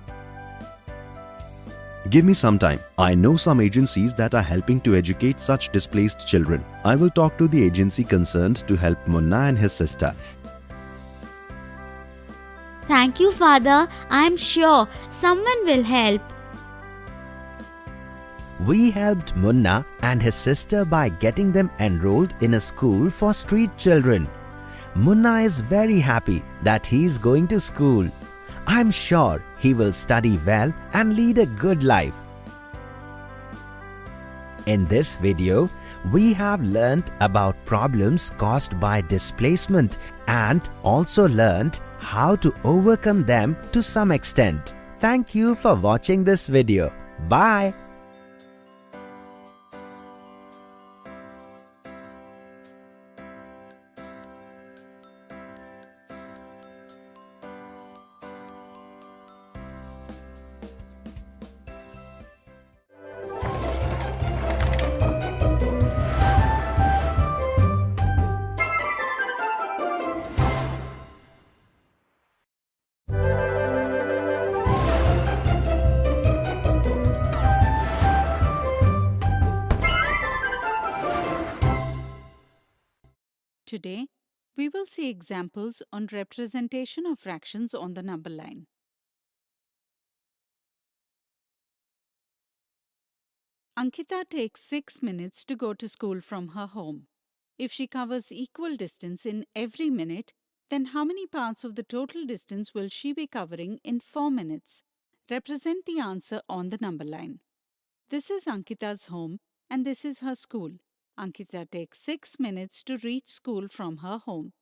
Give me some time. I know some agencies that are helping to educate such displaced children. I will talk to the agency concerned to help Munna and his sister. Thank you, Father. I'm sure someone will help. We helped Munna and his sister by getting them enrolled in a school for street children. Munna is very happy that he is going to school. I'm sure he will study well and lead a good life. In this video, we have learnt about problems caused by displacement and also learnt how to overcome them to some extent. Thank you for watching this video. Bye. Today, we will see examples on representation of fractions on the number line. Ankita takes 6 minutes to go to school from her home. If she covers equal distance in every minute, then how many parts of the total distance will she be covering in 4 minutes? Represent the answer on the number line. This is Ankita's home and this is her school. Ankita takes 6 minutes to reach school from her home.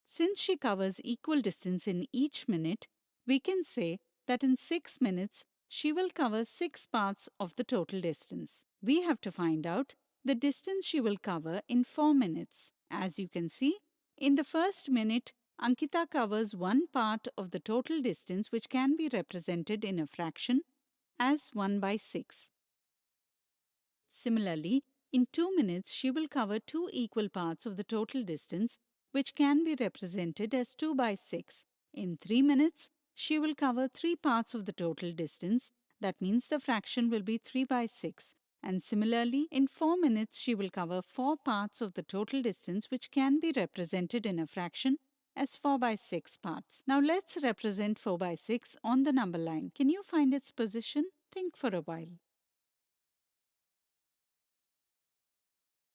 Since she covers equal distance in each minute, we can say that in 6 minutes, she will cover 6 parts of the total distance. We have to find out the distance she will cover in 4 minutes. As you can see, in the first minute, Ankita covers 1 part of the total distance which can be represented in a fraction as 1 by 6. Similarly, in 2 minutes, she will cover 2 equal parts of the total distance, which can be represented as 2 by 6. In 3 minutes, she will cover 3 parts of the total distance. That means the fraction will be 3 by 6. And similarly, in 4 minutes, she will cover 4 parts of the total distance, which can be represented in a fraction as 4 by 6 parts. Now let's represent 4 by 6 on the number line. Can you find its position? Think for a while.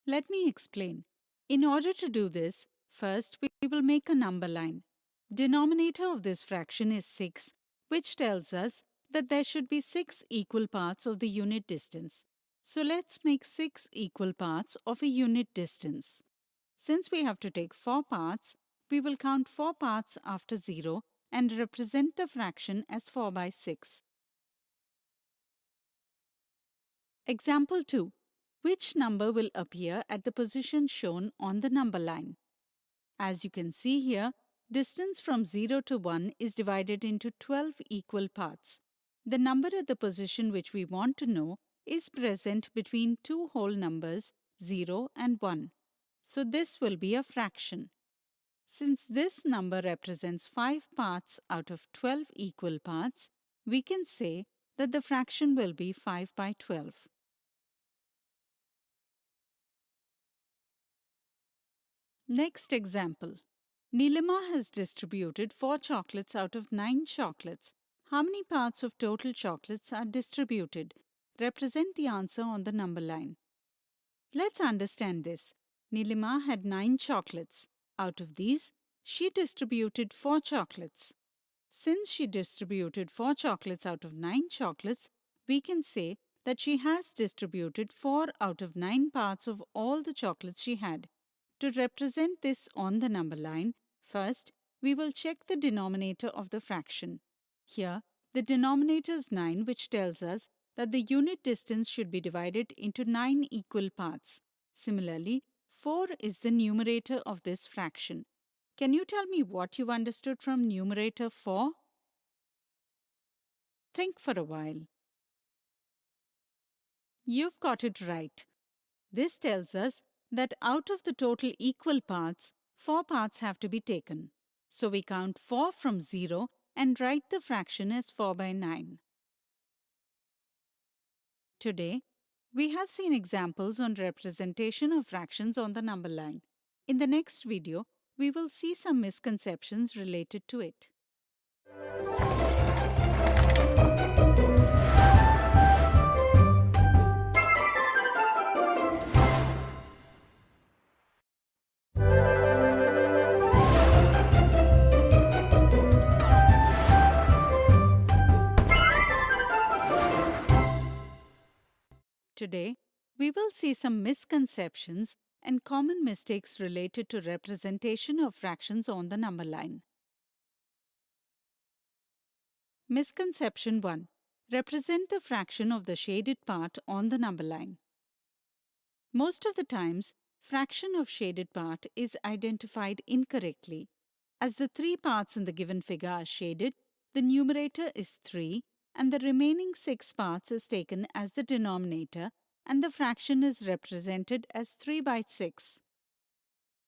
Let me explain. In order to do this, first we will make a number line. Denominator of this fraction is 6, which tells us that there should be 6 equal parts of the unit distance. So let's make 6 equal parts of a unit distance. Since we have to take 4 parts, we will count 4 parts after 0 and represent the fraction as 4 by 6. Example 2. Which number will appear at the position shown on the number line? As you can see here, distance from 0 to 1 is divided into 12 equal parts. The number at the position which we want to know is present between two whole numbers 0 and 1. So this will be a fraction. Since this number represents 5 parts out of 12 equal parts, we can say that the fraction will be 5 by 12. Next example. Nilima has distributed 4 chocolates out of 9 chocolates. How many parts of total chocolates are distributed? Represent the answer on the number line. Let's understand this. Nilima had 9 chocolates. Out of these, she distributed 4 chocolates. Since she distributed 4 chocolates out of 9 chocolates, we can say that she has distributed 4 out of 9 parts of all the chocolates she had. To represent this on the number line, first, we will check the denominator of the fraction. Here, the denominator is 9, which tells us that the unit distance should be divided into 9 equal parts. Similarly, 4 is the numerator of this fraction. Can you tell me what you've understood from numerator 4? Think for a while. You've got it right. This tells us that out of the total equal parts, 4 parts have to be taken. So we count 4 from 0 and write the fraction as 4 by 9. Today, we have seen examples on representation of fractions on the number line. In the next video, we will see some misconceptions related to it. Today, we will see some misconceptions and common mistakes related to representation of fractions on the number line. Misconception 1. Represent the fraction of the shaded part on the number line. Most of the times, fraction of shaded part is identified incorrectly. As the 3 parts in the given figure are shaded, the numerator is 3 and the remaining 6 parts is taken as the denominator and the fraction is represented as 3 by 6.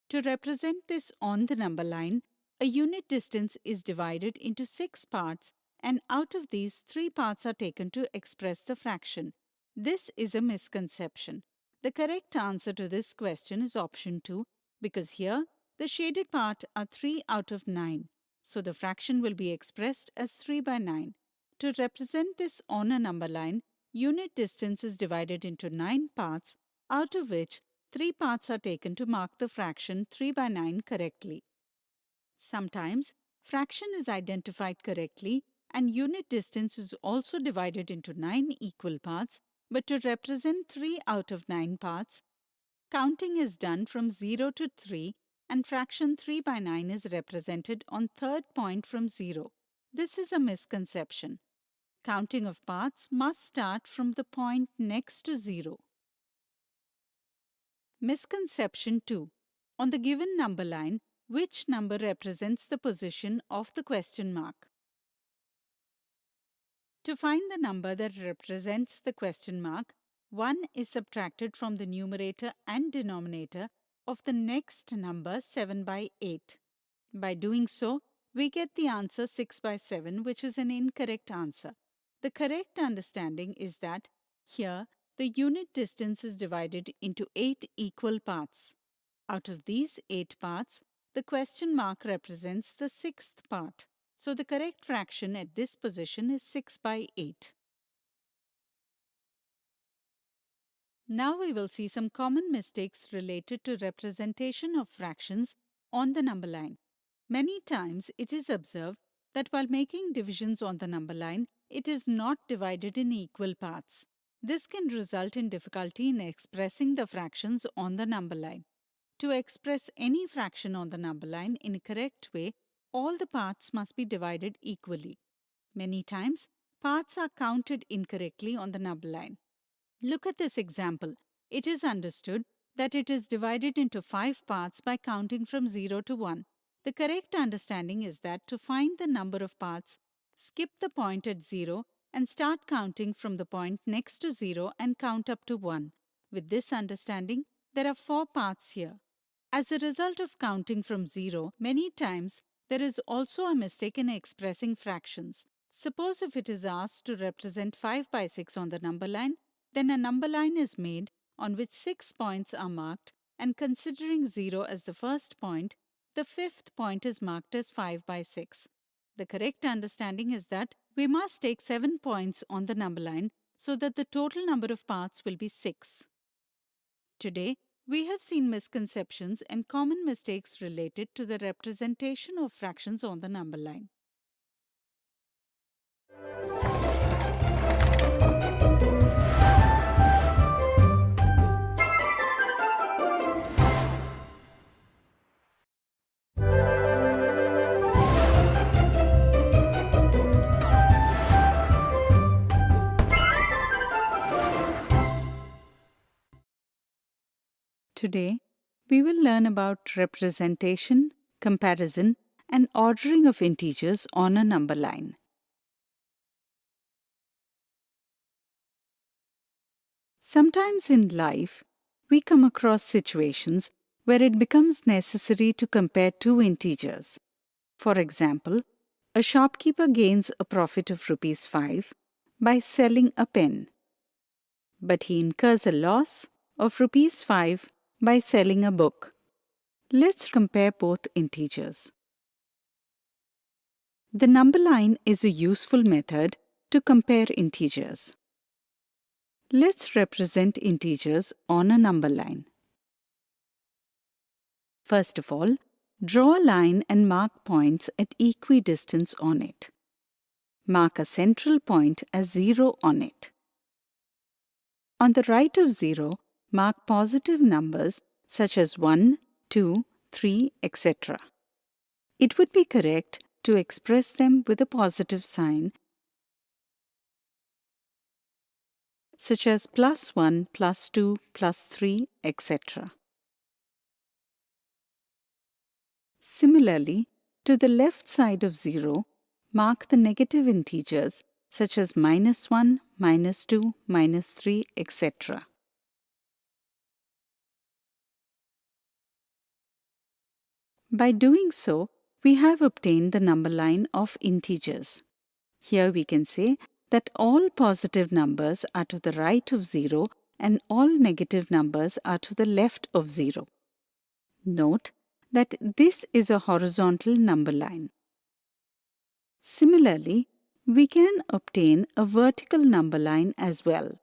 To represent this on the number line, a unit distance is divided into 6 parts and out of these 3 parts are taken to express the fraction. This is a misconception. The correct answer to this question is option 2 because here the shaded part are 3 out of 9. So the fraction will be expressed as 3 by 9. To represent this on a number line, unit distance is divided into 9 parts, out of which 3 parts are taken to mark the fraction 3 by 9 correctly. Sometimes, fraction is identified correctly and unit distance is also divided into 9 equal parts, but to represent 3 out of 9 parts, counting is done from 0 to 3 and fraction 3 by 9 is represented on third point from 0. This is a misconception. Counting of parts must start from the point next to 0. Misconception 2. On the given number line, which number represents the position of the question mark? To find the number that represents the question mark, 1 is subtracted from the numerator and denominator of the next number 7 by 8. By doing so, we get the answer 6 by 7, which is an incorrect answer. The correct understanding is that here the unit distance is divided into 8 equal parts. Out of these 8 parts, the question mark represents the 6th part. So the correct fraction at this position is 6 by 8. Now we will see some common mistakes related to representation of fractions on the number line. Many times it is observed that while making divisions on the number line, it is not divided in equal parts. This can result in difficulty in expressing the fractions on the number line. To express any fraction on the number line in a correct way, all the parts must be divided equally. Many times, parts are counted incorrectly on the number line. Look at this example. It is understood that it is divided into 5 parts by counting from 0 to 1. The correct understanding is that to find the number of parts, skip the point at 0 and start counting from the point next to 0 and count up to 1. With this understanding, there are 4 parts here. As a result of counting from 0, many times there is also a mistake in expressing fractions. Suppose if it is asked to represent 5 by 6 on the number line, then a number line is made on which 6 points are marked, and considering 0 as the first point, the 5th point is marked as 5 by 6. The correct understanding is that we must take 7 points on the number line so that the total number of parts will be 6. Today, we have seen misconceptions and common mistakes related to the representation of fractions on the number line. Today, we will learn about representation, comparison, and ordering of integers on a number line. Sometimes in life, we come across situations where it becomes necessary to compare two integers. For example, a shopkeeper gains a profit of rupees 5 by selling a pen, but he incurs a loss of rupees 5 by selling a book. Let's compare both integers. The number line is a useful method to compare integers. Let's represent integers on a number line. First of all, draw a line and mark points at equidistance on it. Mark a central point as 0 on it. On the right of 0, mark positive numbers such as 1, 2, 3, etc. It would be correct to express them with a positive sign such as +1, +2, +3, etc. Similarly, to the left side of 0, mark the negative integers such as -1, -2, -3, etc. By doing so, we have obtained the number line of integers. Here we can say that all positive numbers are to the right of 0 and all negative numbers are to the left of 0. Note that this is a horizontal number line. Similarly, we can obtain a vertical number line as well,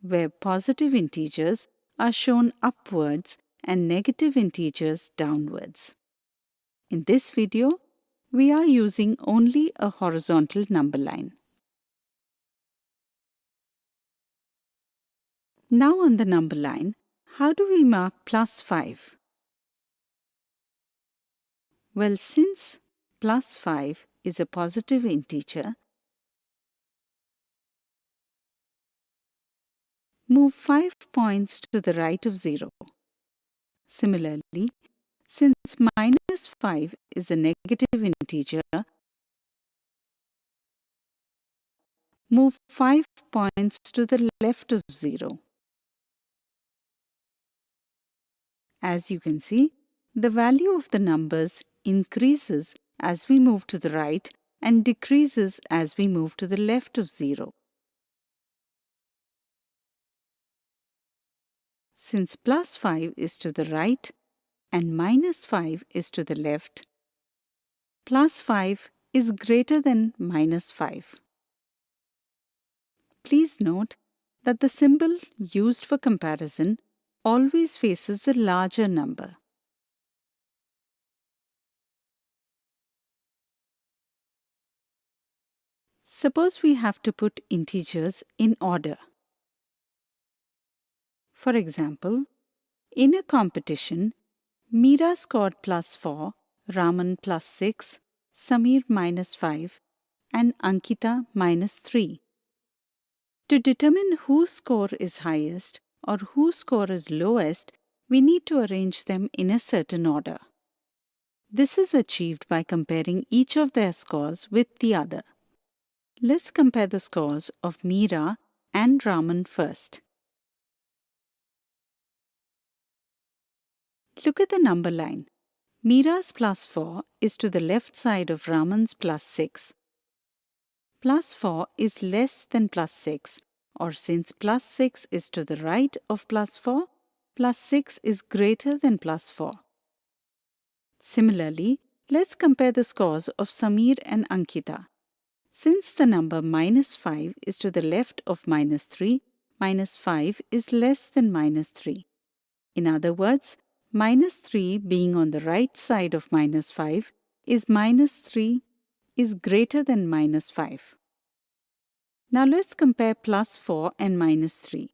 where positive integers are shown upwards and negative integers downwards. In this video, we are using only a horizontal number line. Now on the number line, how do we mark +5? Well, since +5 is a positive integer, move 5 points to the right of 0. Similarly, since -5 is a negative integer, move 5 points to the left of 0. As you can see, the value of the numbers increases as we move to the right and decreases as we move to the left of 0. Since +5 is to the right and -5 is to the left, +5 is greater than -5. Please note that the symbol used for comparison always faces the larger number. Suppose we have to put integers in order. For example, in a competition, Meera scored +4, Raman +6, Samir -5, and Ankita -3. To determine whose score is highest or whose score is lowest, we need to arrange them in a certain order. This is achieved by comparing each of their scores with the other. Let's compare the scores of Meera and Raman first. Look at the number line. Meera's +4 is to the left side of Raman's +6. +4 is less than +6, or since +6 is to the right of +4, +6 is greater than +4. Similarly, let's compare the scores of Samir and Ankita. Since the number -5 is to the left of -3, -5 is less than -3. In other words, -3 being on the right side of -5 is -3 is greater than -5. Now let's compare +4 and -3.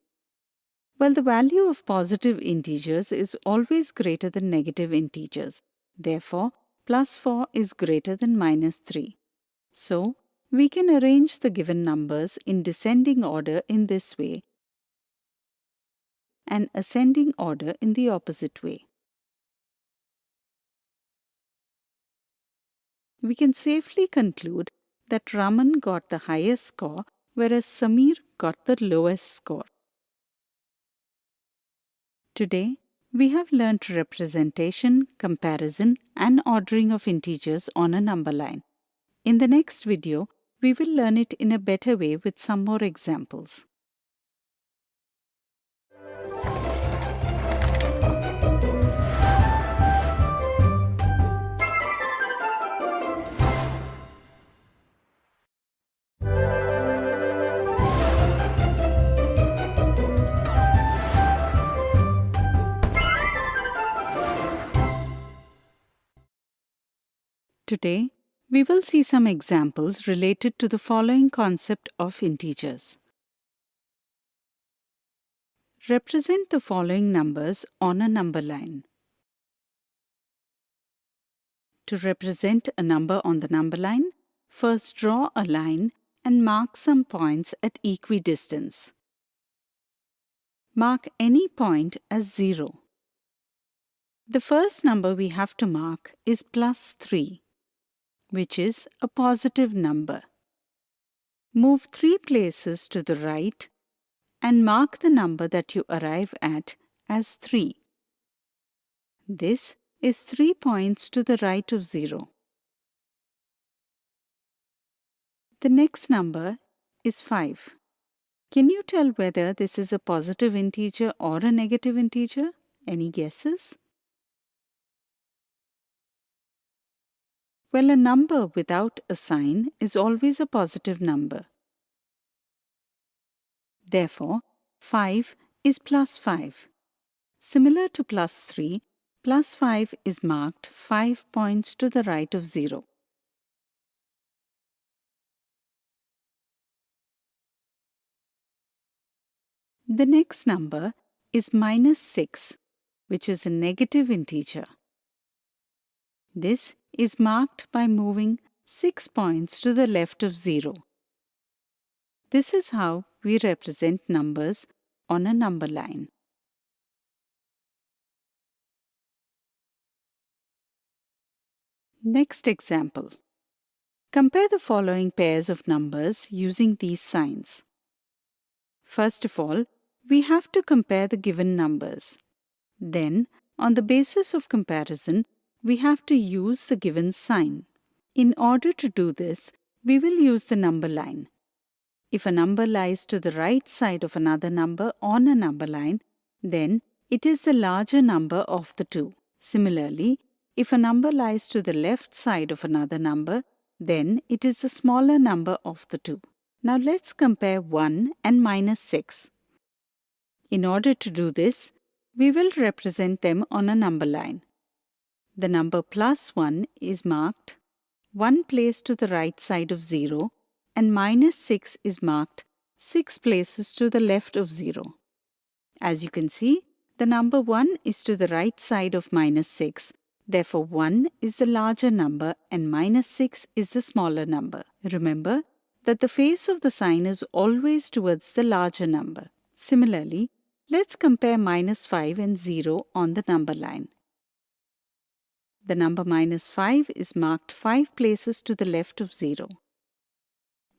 Well, the value of positive integers is always greater than negative integers. Therefore, +4 is greater than -3. So, we can arrange the given numbers in descending order in this way. and ascending order in the opposite way. We can safely conclude that Raman got the highest score, whereas Samir got the lowest score. Today, we have learnt representation, comparison, and ordering of integers on a number line. In the next video, we will learn it in a better way with some more examples. Today, we will see some examples related to the following concept of integers. Represent the following numbers on a number line. To represent a number on the number line, first draw a line and mark some points at equidistance. Mark any point as 0. The first number we have to mark is +3, which is a positive number. Move 3 places to the right and mark the number that you arrive at as 3. This is 3 points to the right of 0. The next number is 5. Can you tell whether this is a positive integer or a negative integer? Any guesses? Well, a number without a sign is always a positive number. Therefore, 5 is +5. Similar to +3, +5 is marked 5 points to the right of 0. The next number is -6, which is a negative integer. This is marked by moving 6 points to the left of 0. This is how we represent numbers on a number line. Next example. Compare the following pairs of numbers using these signs. First of all, we have to compare the given numbers. Then, on the basis of comparison, we have to use the given sign. In order to do this, we will use the number line. If a number lies to the right side of another number on a number line, then it is the larger number of the two. Similarly, if a number lies to the left side of another number, then it is the smaller number of the two. Now let's compare 1 and -6. In order to do this, we will represent them on a number line. The number +1 is marked 1 place to the right side of 0 and -6 is marked 6 places to the left of 0. As you can see, the number 1 is to the right side of -6. Therefore, 1 is the larger number and -6 is the smaller number. Remember that the face of the sign is always towards the larger number. Similarly, let's compare -5 and 0 on the number line. The number -5 is marked 5 places to the left of 0.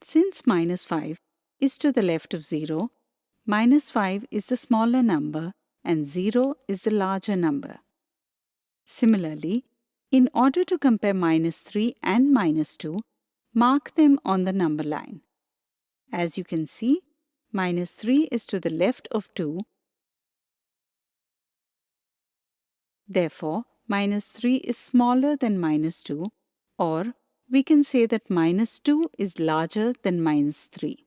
Since -5 is to the left of 0, -5 is the smaller number and 0 is the larger number. Similarly, in order to compare -3 and -2, mark them on the number line. As you can see, -3 is to the left of 2. Therefore, -3 is smaller than -2, or we can say that -2 is larger than -3.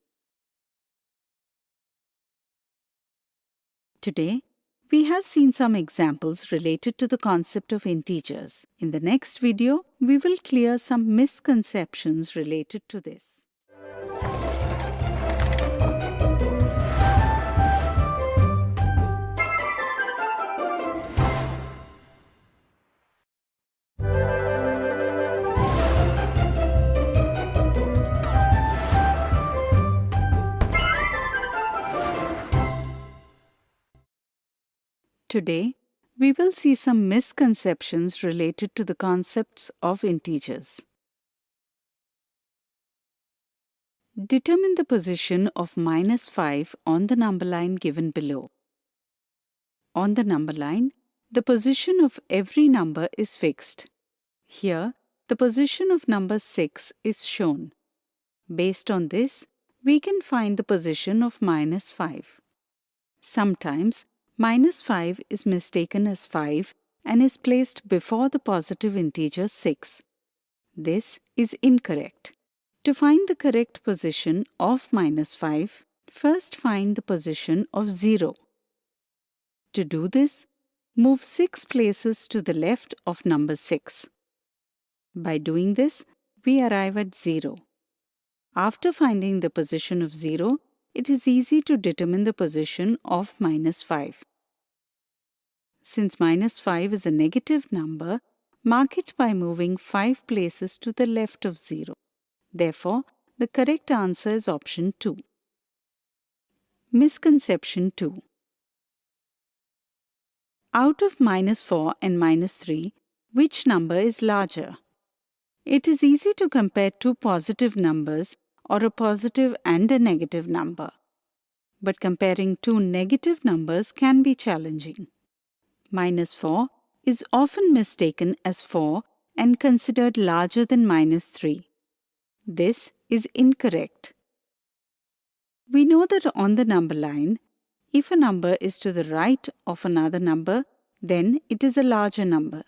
Today, we have seen some examples related to the concept of integers. In the next video, we will clear some misconceptions related to this. Today, we will see some misconceptions related to the concepts of integers. Determine the position of -5 on the number line given below. On the number line, the position of every number is fixed. Here, the position of number 6 is shown. Based on this, we can find the position of -5. Sometimes, -5 is mistaken as 5 and is placed before the positive integer 6. This is incorrect. To find the correct position of -5, first find the position of 0. To do this, move 6 places to the left of number 6. By doing this, we arrive at 0. After finding the position of 0, it is easy to determine the position of -5. Since -5 is a negative number, mark it by moving 5 places to the left of 0. Therefore, the correct answer is option 2. Misconception 2. Out of -4 and -3, which number is larger? It is easy to compare two positive numbers or a positive and a negative number. But comparing two negative numbers can be challenging. -4 is often mistaken as 4 and considered larger than -3. This is incorrect. We know that on the number line, if a number is to the right of another number, then it is a larger number.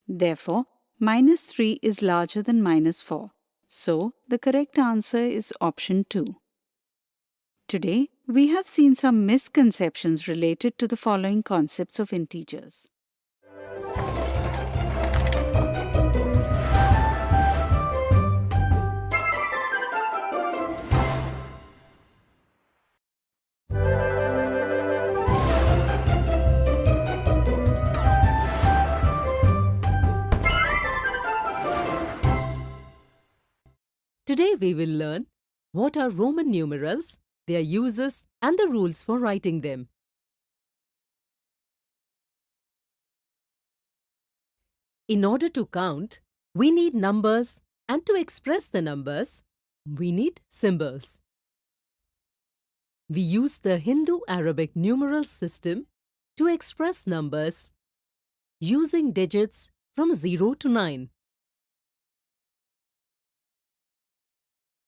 Therefore, -3 is larger than -4. So, the correct answer is option 2. Today, we have seen some misconceptions related to the following concepts of integers. Today we will learn what are Roman numerals, their uses and the rules for writing them. In order to count, we need numbers, and to express the numbers, we need symbols. We use the Hindu-Arabic numeral system to express numbers using digits from 0 to 9.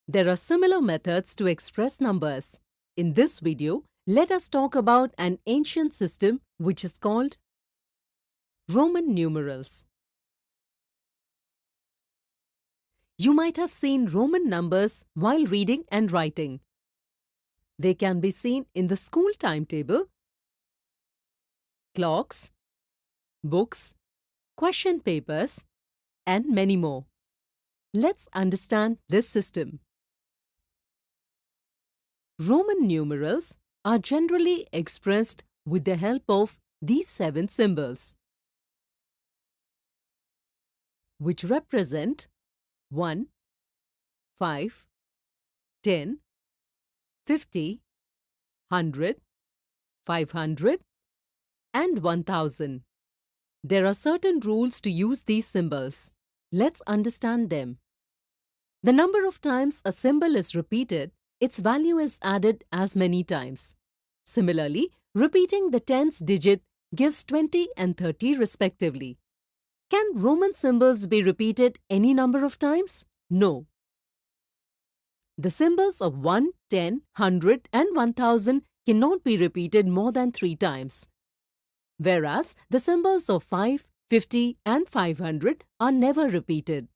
There are similar methods to express numbers. In this video, let us talk about an ancient system which is called Roman numerals. You might have seen Roman numbers while reading and writing. They can be seen in the school timetable, clocks, books, question papers, and many more. Let's understand this system. Roman numerals are generally expressed with the help of these 7 symbols, which represent 1, 5, 10, 50, 100, 500, and 1000. There are certain rules to use these symbols. Let's understand them. The number of times a symbol is repeated, its value is added as many times. Similarly, repeating the tens digit gives 20 and 30 respectively. Can Roman symbols be repeated any number of times? No. The symbols of 1, 10, 100 and 1000 cannot be repeated more than 3 times. Whereas the symbols of 5, 50 and 500 are never repeated.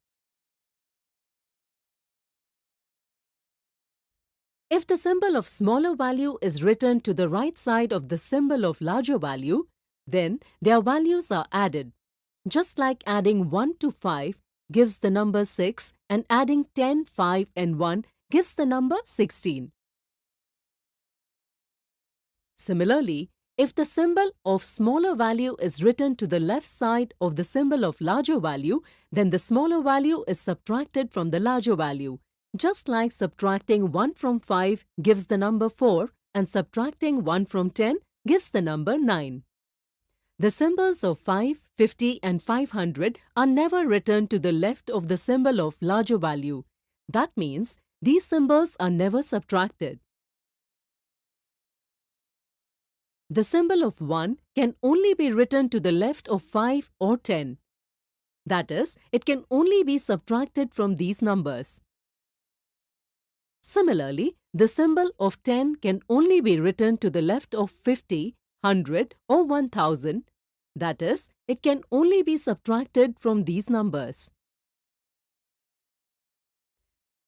If the symbol of smaller value is written to the right side of the symbol of larger value, then their values are added. Just like adding 1 to 5 gives the number 6 and adding 10, 5 and 1 gives the number 16. Similarly, if the symbol of smaller value is written to the left side of the symbol of larger value, then the smaller value is subtracted from the larger value. Just like subtracting 1 from 5 gives the number 4 and subtracting 1 from 10 gives the number 9. The symbols of 5, 50 and 500 are never written to the left of the symbol of larger value. That means these symbols are never subtracted. The symbol of 1 can only be written to the left of 5 or 10. That is, it can only be subtracted from these numbers. Similarly, the symbol of 10 can only be written to the left of 50, 100 or 1000. That is, it can only be subtracted from these numbers.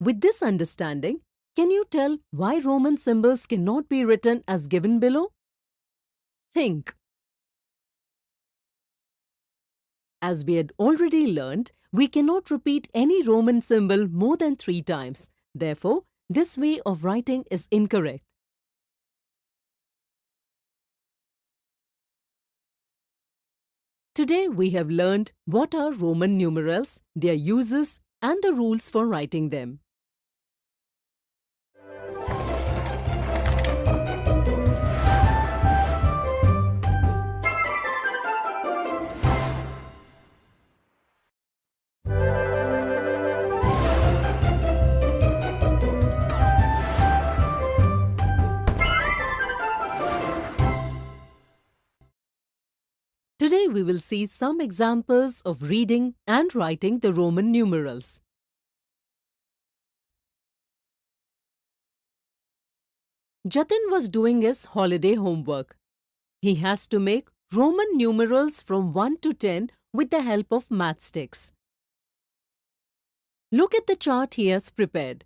With this understanding, can you tell why Roman symbols cannot be written as given below? Think. As we had already learned, we cannot repeat any Roman symbol more than 3 times. Therefore, this way of writing is incorrect. Today we have learned what are Roman numerals, their uses, and the rules for writing them. Today we will see some examples of reading and writing the Roman numerals. Jatin was doing his holiday homework. He has to make Roman numerals from 1 to 10 with the help of matchsticks. Look at the chart he has prepared.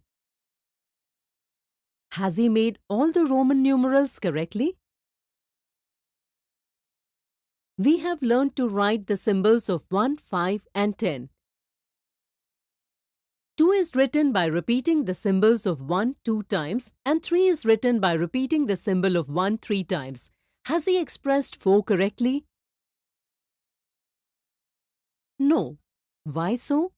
Has he made all the Roman numerals correctly? We have learned to write the symbols of 1, 5 and 10. 2 is written by repeating the symbols of 1 2 times and 3 is written by repeating the symbol of 1 3 times. Has he expressed 4 correctly? No. Why so?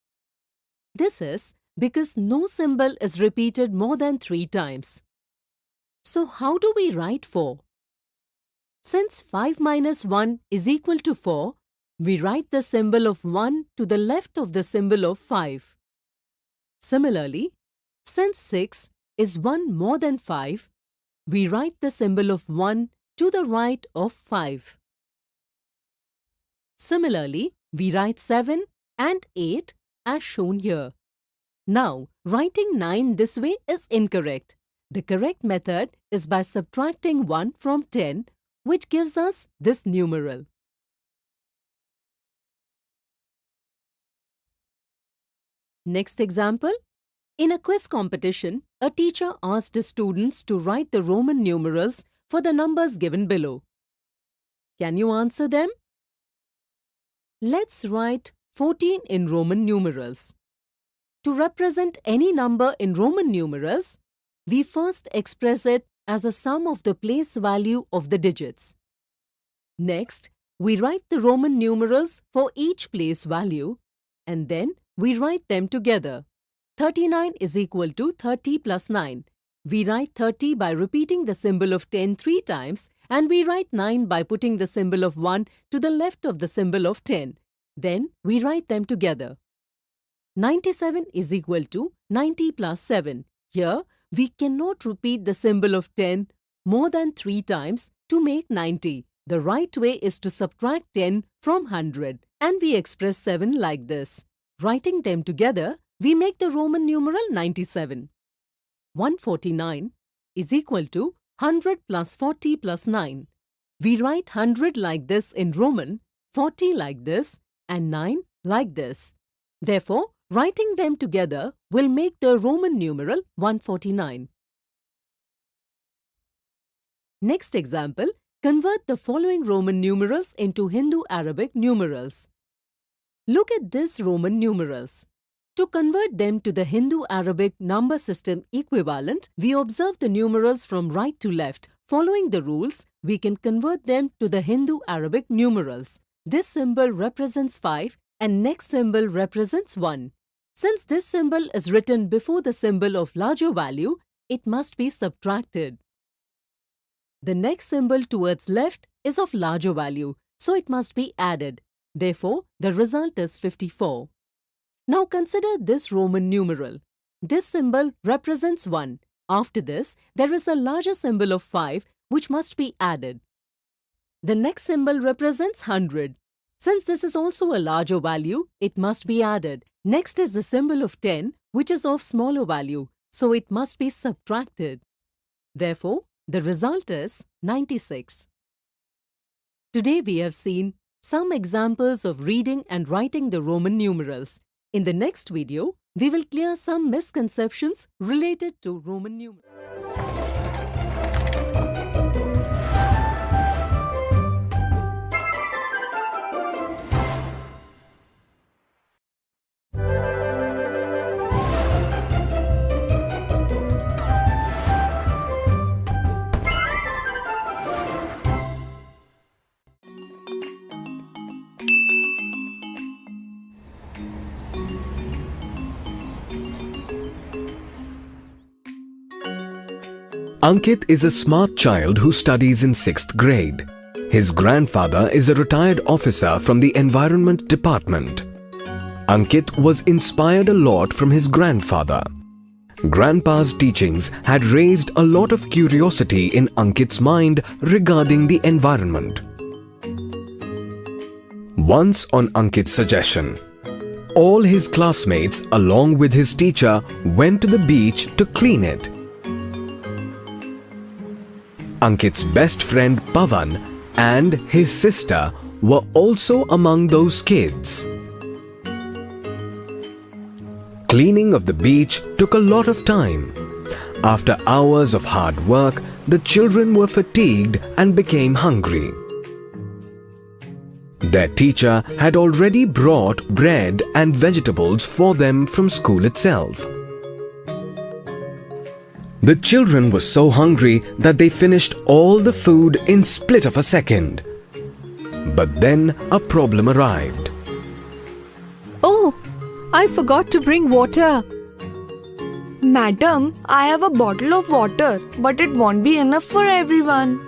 This is because no symbol is repeated more than 3 times. So how do we write 4? Since 5 minus 1 is equal to 4, we write the symbol of 1 to the left of the symbol of 5. Similarly, since 6 is 1 more than 5, we write the symbol of 1 to the right of 5. Similarly, we write 7 and 8 as shown here. Now, writing 9 this way is incorrect. The correct method is by subtracting 1 from 10, which gives us this numeral. Next example. In a quiz competition, a teacher asked the students to write the Roman numerals for the numbers given below. Can you answer them? Let's write 14 in Roman numerals. To represent any number in Roman numerals, we first express it as a sum of the place value of the digits. Next, we write the Roman numerals for each place value and then we write them together. 39 is equal to 30 plus 9. We write 30 by repeating the symbol of 10 3 times and we write 9 by putting the symbol of 1 to the left of the symbol of 10. Then we write them together. 97 is equal to 90 plus 7. Here, we cannot repeat the symbol of 10 more than 3 times to make 90. The right way is to subtract 10 from 100 and we express 7 like this. Writing them together, we make the Roman numeral 97. 149 is equal to 100 plus 40 plus 9. We write 100 like this in Roman, 40 like this and 9 like this. Therefore, writing them together will make the Roman numeral 149. Next example, convert the following Roman numerals into Hindu-Arabic numerals. Look at these Roman numerals. To convert them to the Hindu-Arabic number system equivalent, we observe the numerals from right to left. Following the rules, we can convert them to the Hindu-Arabic numerals. This symbol represents 5 and next symbol represents 1. Since this symbol is written before the symbol of larger value, it must be subtracted. The next symbol towards left is of larger value. so it must be added. Therefore, the result is 54. Now consider this Roman numeral. This symbol represents 1. After this, there is a larger symbol of 5 which must be added. The next symbol represents 100. Since this is also a larger value, it must be added. Next is the symbol of 10, which is of smaller value, so it must be subtracted. Therefore, the result is 96. Today we have seen some examples of reading and writing the Roman numerals. In the next video, we will clear some misconceptions related to Roman numerals. Ankit is a smart child who studies in 6th grade. His grandfather is a retired officer from the Environment Department. Ankit was inspired a lot from his grandfather. Grandpa's teachings had raised a lot of curiosity in Ankit's mind regarding the environment. Once, on Ankit's suggestion, all his classmates along with his teacher went to the beach to clean it. Ankit's best friend Pavan and his sister were also among those kids. Cleaning of the beach took a lot of time. After hours of hard work, the children were fatigued and became hungry. Their teacher had already brought bread and vegetables for them from school itself. The children were so hungry that they finished all the food in split of a second. But then a problem arrived. Oh, I forgot to bring water. Madam, I have a bottle of water, but it won't be enough for everyone.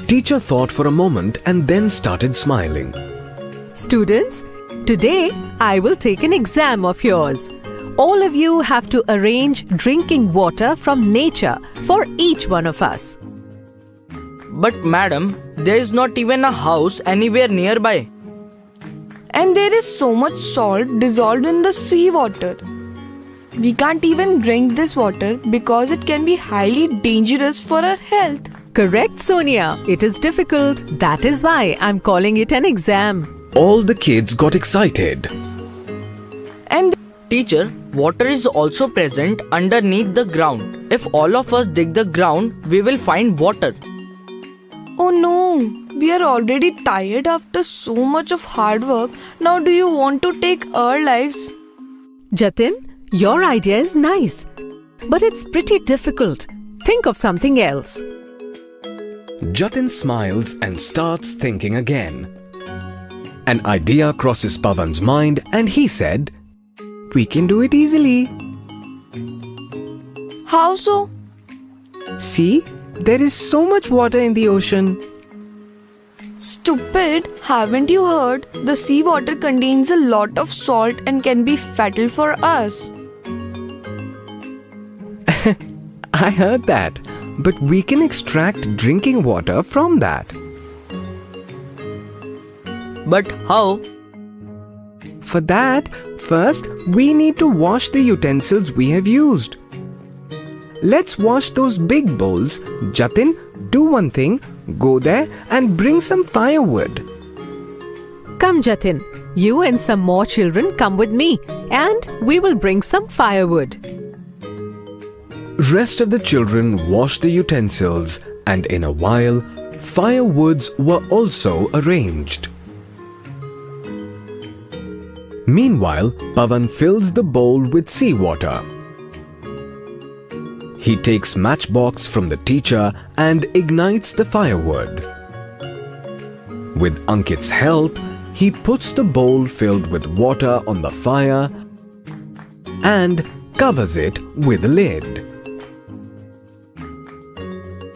Teacher thought for a moment and then started smiling. Students, today I will take an exam of yours. All of you have to arrange drinking water from nature for each one of us. But madam, there is not even a house anywhere nearby. And there is so much salt dissolved in the seawater. We can't even drink this water because it can be highly dangerous for our health. Correct, Sonia. It is difficult. That is why I'm calling it an exam. All the kids got excited. And teacher, water is also present underneath the ground. If all of us dig the ground, we will find water. Oh no, we are already tired after so much of hard work. Now do you want to take our lives? Jatin, your idea is nice, but it's pretty difficult. Think of something else. Jatin smiles and starts thinking again. An idea crosses Pavan's mind and he said, "We can do it easily." How so? See, there is so much water in the ocean. Stupid, haven't you heard? The seawater contains a lot of salt and can be fatal for us. I heard that, but we can extract drinking water from that. But how? For that, first we need to wash the utensils we have used. Let's wash those big bowls. Jatin, do one thing. Go there and bring some firewood. Come, Jatin. You and some more children come with me and we will bring some firewood. Rest of the children washed the utensils and in a while, firewoods were also arranged. Meanwhile, Pavan fills the bowl with seawater. He takes matchbox from the teacher and ignites the firewood. With Ankit's help, he puts the bowl filled with water on the fire and covers it with a lid.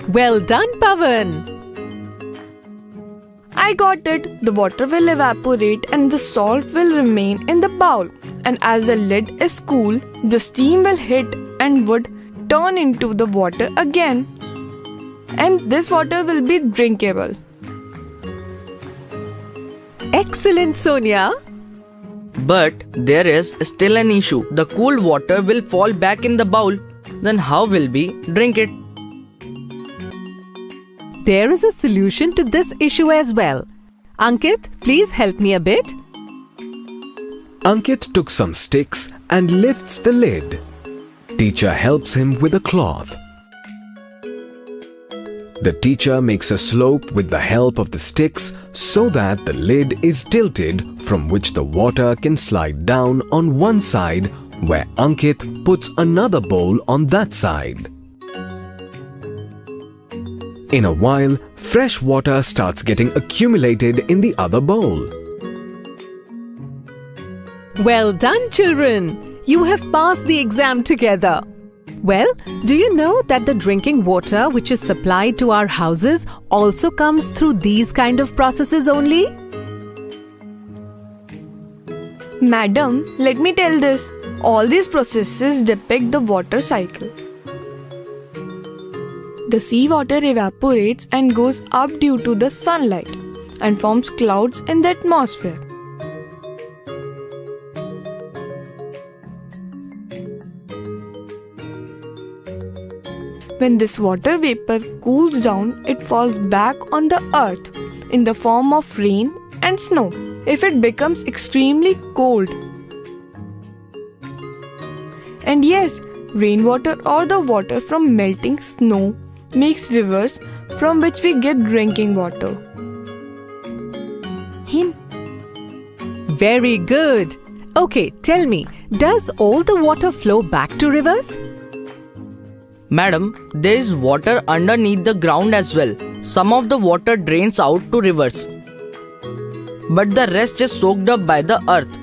Well done, Pavan. I got it. The water will evaporate and the salt will remain in the bowl. And as the lid is cool, the steam will hit and would turn into the water again. And this water will be drinkable. Excellent, Sonia. But there is still an issue. The cool water will fall back in the bowl. Then how will we drink it? There is a solution to this issue as well. Ankit, please help me a bit. Ankit took some sticks and lifts the lid. Teacher helps him with a cloth. The teacher makes a slope with the help of the sticks so that the lid is tilted, from which the water can slide down on one side, where Ankit puts another bowl on that side. In a while, fresh water starts getting accumulated in the other bowl. Well done, children. You have passed the exam together. Well, do you know that the drinking water which is supplied to our houses also comes through these kind of processes only? Madam, let me tell this. All these processes depict the water cycle. The seawater evaporates and goes up due to the sunlight and forms clouds in the atmosphere. When this water vapor cools down, it falls back on the earth in the form of rain and snow. If it becomes extremely cold, and yes, rainwater or the water from melting snow makes rivers from which we get drinking water. Very good. Okay, tell me, does all the water flow back to rivers? Madam, there is water underneath the ground as well. Some of the water drains out to rivers, but the rest is soaked up by the earth.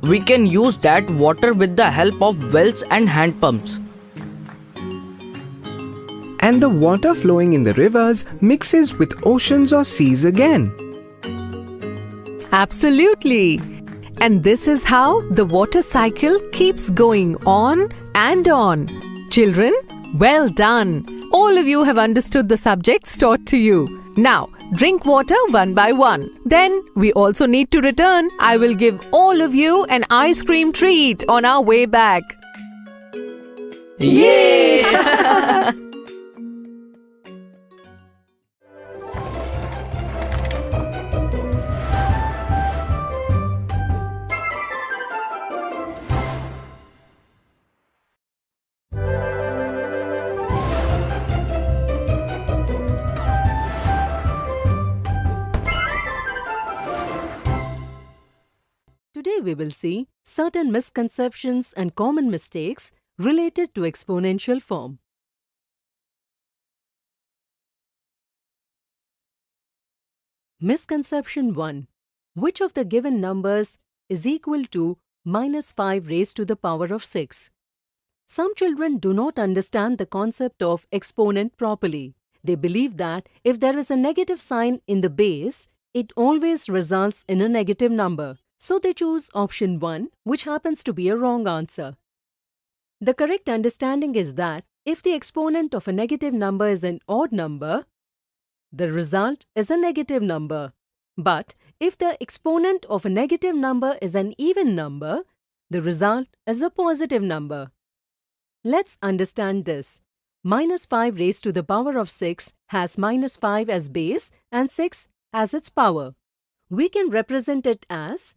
We can use that water with the help of wells and hand pumps. And the water flowing in the rivers mixes with oceans or seas again. Absolutely. And this is how the water cycle keeps going on and on. Children, well done. All of you have understood the subjects taught to you. Now, drink water one by one. Then, we also need to return. I will give all of you an ice cream treat on our way back. Yay! Today we will see certain misconceptions and common mistakes related to exponential form. Misconception 1. Which of the given numbers is equal to minus 5 raised to the power of 6? Some children do not understand the concept of exponent properly. They believe that if there is a negative sign in the base, it always results in a negative number. So they choose option 1, which happens to be a wrong answer. The correct understanding is that if the exponent of a negative number is an odd number, the result is a negative number. But if the exponent of a negative number is an even number, the result is a positive number. Let's understand this. Minus 5 raised to the power of 6 has minus 5 as base and 6 as its power. We can represent it as,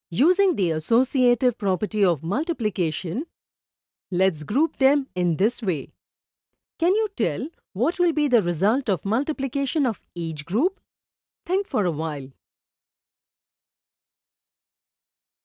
using the associative property of multiplication, let's group them in this way. Can you tell what will be the result of multiplication of each group? Think for a while.